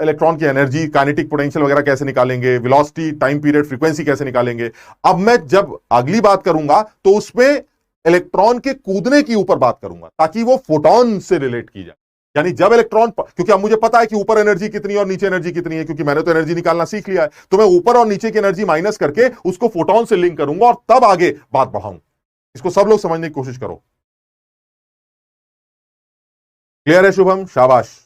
Speaker 1: इलेक्ट्रॉन की एनर्जी, काइनेटिक पोटेंशियल वगैरह कैसे निकालेंगे, वेलोसिटी, टाइम पीरियड, फ्रीक्वेंसी कैसे निकालेंगे। अब मैं जब अगली बात करूंगा तो उसमें इलेक्ट्रॉन के कूदने की ऊपर बात करूंगा, ताकि वो फोटोन से रिलेट की जाए। यानी जब इलेक्ट्रॉन, क्योंकि अब मुझे पता है कि ऊपर एनर्जी कितनी है और नीचे एनर्जी कितनी है, क्योंकि मैंने तो एनर्जी निकालना सीख लिया है, तो मैं ऊपर और नीचे की एनर्जी माइनस करके उसको फोटोन से लिंक करूंगा और तब आगे बात बढ़ाऊं। इसको सब लोग समझने की कोशिश करो। क्लियर है शुभम? शाबाश।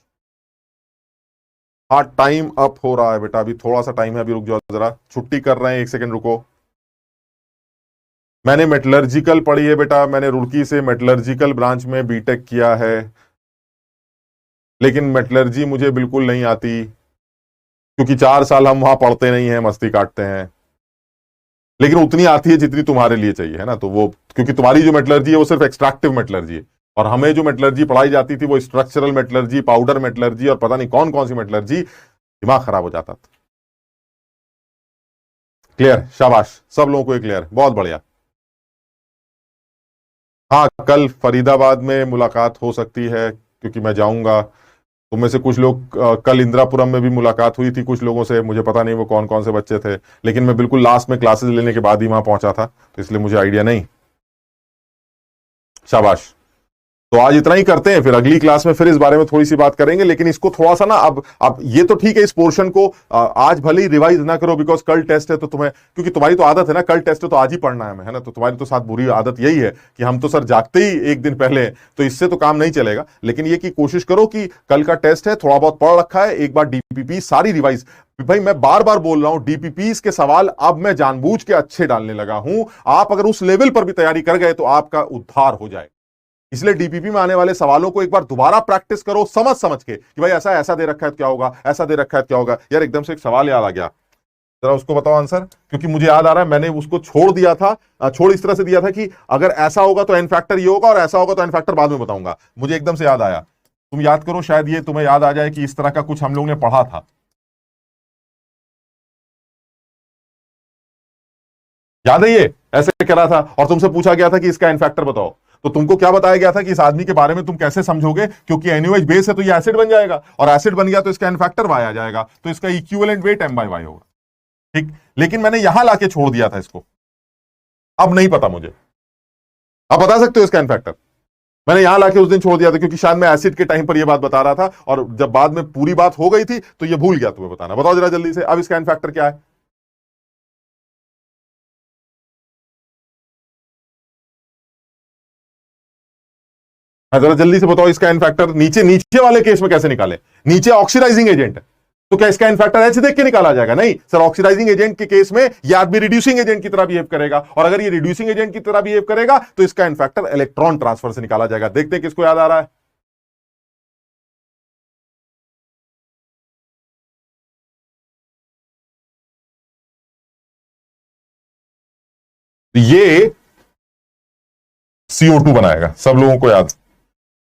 Speaker 1: हाँ, टाइम अप हो रहा है बेटा, अभी थोड़ा सा टाइम है, अभी रुक जाओ जरा, छुट्टी कर रहे हैं, एक सेकंड रुको। मैंने मेटलर्जिकल पढ़ी है बेटा, मैंने रुड़की से मेटलर्जिकल ब्रांच में बीटेक किया है, लेकिन मेटलर्जी मुझे बिल्कुल नहीं आती, क्योंकि 4 साल हम वहां पढ़ते नहीं है, मस्ती काटते हैं। लेकिन उतनी आती है जितनी तुम्हारे लिए चाहिए, है ना। तो वो, क्योंकि तुम्हारी जो मेटलर्जी है वो सिर्फ एक्सट्रैक्टिव मेटलर्जी है, और हमें जो मेटलर्जी पढ़ाई जाती थी वो स्ट्रक्चरल मेटलर्जी, पाउडर मेटलर्जी और पता नहीं कौन कौन सी मेटलर्जी, दिमाग खराब हो जाता था। क्लियर? शाबाश, सब लोगों को क्लियर, बहुत बढ़िया। हाँ, कल फरीदाबाद में मुलाकात हो सकती है, क्योंकि मैं जाऊंगा। तुम में से कुछ लोग, कल इंदिरापुरम में भी मुलाकात हुई थी कुछ लोगों से, मुझे पता नहीं वो कौन कौन से बच्चे थे, लेकिन मैं बिल्कुल लास्ट में क्लासेस लेने के बाद ही वहां पहुंचा था, तो इसलिए मुझे आइडिया नहीं। शाबाश। तो आज इतना ही करते हैं, फिर अगली क्लास में फिर इस बारे में थोड़ी सी बात करेंगे। लेकिन इसको थोड़ा सा ना, अब ये तो ठीक है, इस पोर्शन को आज भले ही रिवाइज ना करो, बिकॉज कल टेस्ट है, तो तुम्हें, क्योंकि तुम्हारी तो आदत है ना, कल टेस्ट है तो आज ही पढ़ना है ना। तो तुम्हारी तो साथ बुरी आदत यही है कि हम तो सर जागते ही एक दिन पहले, तो इससे तो काम नहीं चलेगा। लेकिन ये कि कोशिश करो कि कल का टेस्ट है, थोड़ा बहुत पढ़ रखा है, एक बार डीपीपी सारी रिवाइज। भाई मैं बार बार बोल रहा हूं, डीपीपीस के सवाल अब मैं जानबूझ के अच्छे डालने लगा हूं। आप अगर उस लेवल पर भी तैयारी कर गए तो आपका उद्धार हो जाए। इसलिए डीपीपी में आने वाले सवालों को एक बार दोबारा प्रैक्टिस करो, समझ समझ के कि भाई ऐसा ऐसा दे रखा है तो क्या होगा, ऐसा दे रखा है तो क्या होगा। यार एकदम से एक सवाल याद आ गया, जरा उसको बताओ आंसर, क्योंकि मुझे याद आ रहा है मैंने उसको छोड़ दिया था, छोड़ इस तरह से दिया था कि अगर ऐसा होगा तो एन फैक्टर ये होगा और ऐसा होगा तो एन फैक्टर बाद में बताऊंगा। मुझे एकदम से याद आया, तुम याद करो, शायद ये तुम्हें याद आ जाए कि इस तरह का कुछ हम लोग ने पढ़ा था। याद है? ये ऐसे करा था और तुमसे पूछा गया था कि इसका एन फैक्टर बताओ, तो तुमको क्या बताया गया था कि इस आदमी के बारे में तुम कैसे समझोगे, क्योंकि एनओएच बेस है तो ये एसिड बन जाएगा, और एसिड बन गया तो इसका एन फैक्टर वाई आ जाएगा, तो इसका equivalent weight m by y होगा। ठीक, लेकिन मैंने यहां लाके छोड़ दिया था इसको, अब नहीं पता मुझे। आप बता सकते हो इसका एन फैक्टर? मैंने यहां लाके उस दिन छोड़ दिया था, क्योंकि शायद मैं एसिड के टाइम पर यह बात बता रहा था, और जब बाद में पूरी बात हो गई थी तो ये भूल गया तुम्हें बताना। बताओ जरा जल्दी से, अब इसका एन फैक्टर क्या है? जरा जल्दी से बताओ इसका एन फैक्टर। नीचे नीचे वाले केस में कैसे निकाले? नीचे ऑक्सीडाइजिंग एजेंट है, तो क्या इसका एन फैक्टर एच देख के निकाला जाएगा? नहीं सर, ऑक्सीडाइजिंग एजेंट के केस में यह आदमी रिड्यूसिंग एजेंट की तरह बिहेव करेगा, और अगर ये रिड्यूसिंग एजेंट की तरह बिहेव करेगा तो इसका एन फैक्टर इलेक्ट्रॉन ट्रांसफर से निकाला जाएगा। देखते हैं किसको याद आ रहा है। ये CO2 बनाएगा, सब लोगों को याद।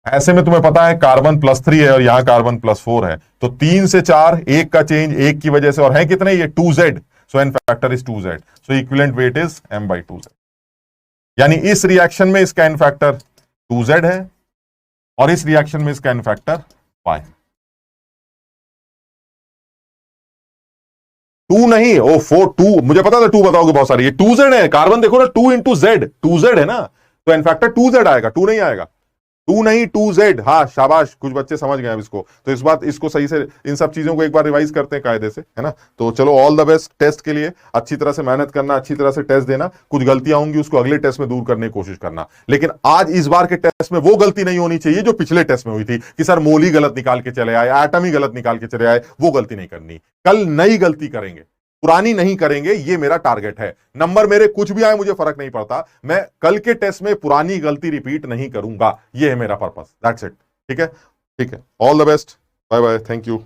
Speaker 1: ऐसे में तुम्हें पता है कार्बन +3 है और यहां कार्बन +4 है, तो 3 से 4, एक का चेंज एक की वजह से, और है कितने ये 2Z, so N factor is 2Z, so equivalent weight is m/2Z। यानी इस रिएक्शन में इसका एन फैक्टर 2Z है और इस रिएक्शन में इसका एन फैक्टर y। 2 नहीं, ओ 4, 2, मुझे पता था 2 बताओगे बहुत सारी, ये 2Z है, कार्बन देखो ना, 2 इंटू Z, 2Z है ना, तो एन फैक्टर 2Z आएगा, 2 नहीं आएगा, 2 नहीं 2Z। हाँ शाबाश, कुछ बच्चे समझ गए अब इसको। तो इस बात, इसको सही से, इन सब चीजों को एक बार रिवाइज करते हैं कायदे से, है ना। तो चलो, ऑल द बेस्ट टेस्ट के लिए, अच्छी तरह से मेहनत करना, अच्छी तरह से टेस्ट देना, कुछ गलतियां होंगी उसको अगले टेस्ट में दूर करने की कोशिश करना। लेकिन आज इस बार के टेस्ट में वो गलती नहीं होनी चाहिए जो पिछले टेस्ट में हुई थी, कि सर मोल ही गलत निकाल के चले आए, एटम ही गलत निकाल के चले आए, वो गलती नहीं करनी। कल नई गलती करेंगे, पुरानी नहीं करेंगे, ये मेरा टारगेट है। नंबर मेरे कुछ भी आए मुझे फर्क नहीं पड़ता, मैं कल के टेस्ट में पुरानी गलती रिपीट नहीं करूंगा, ये है मेरा पर्पस, दैट्स इट। ठीक है, ठीक है, all the best, bye bye, thank you.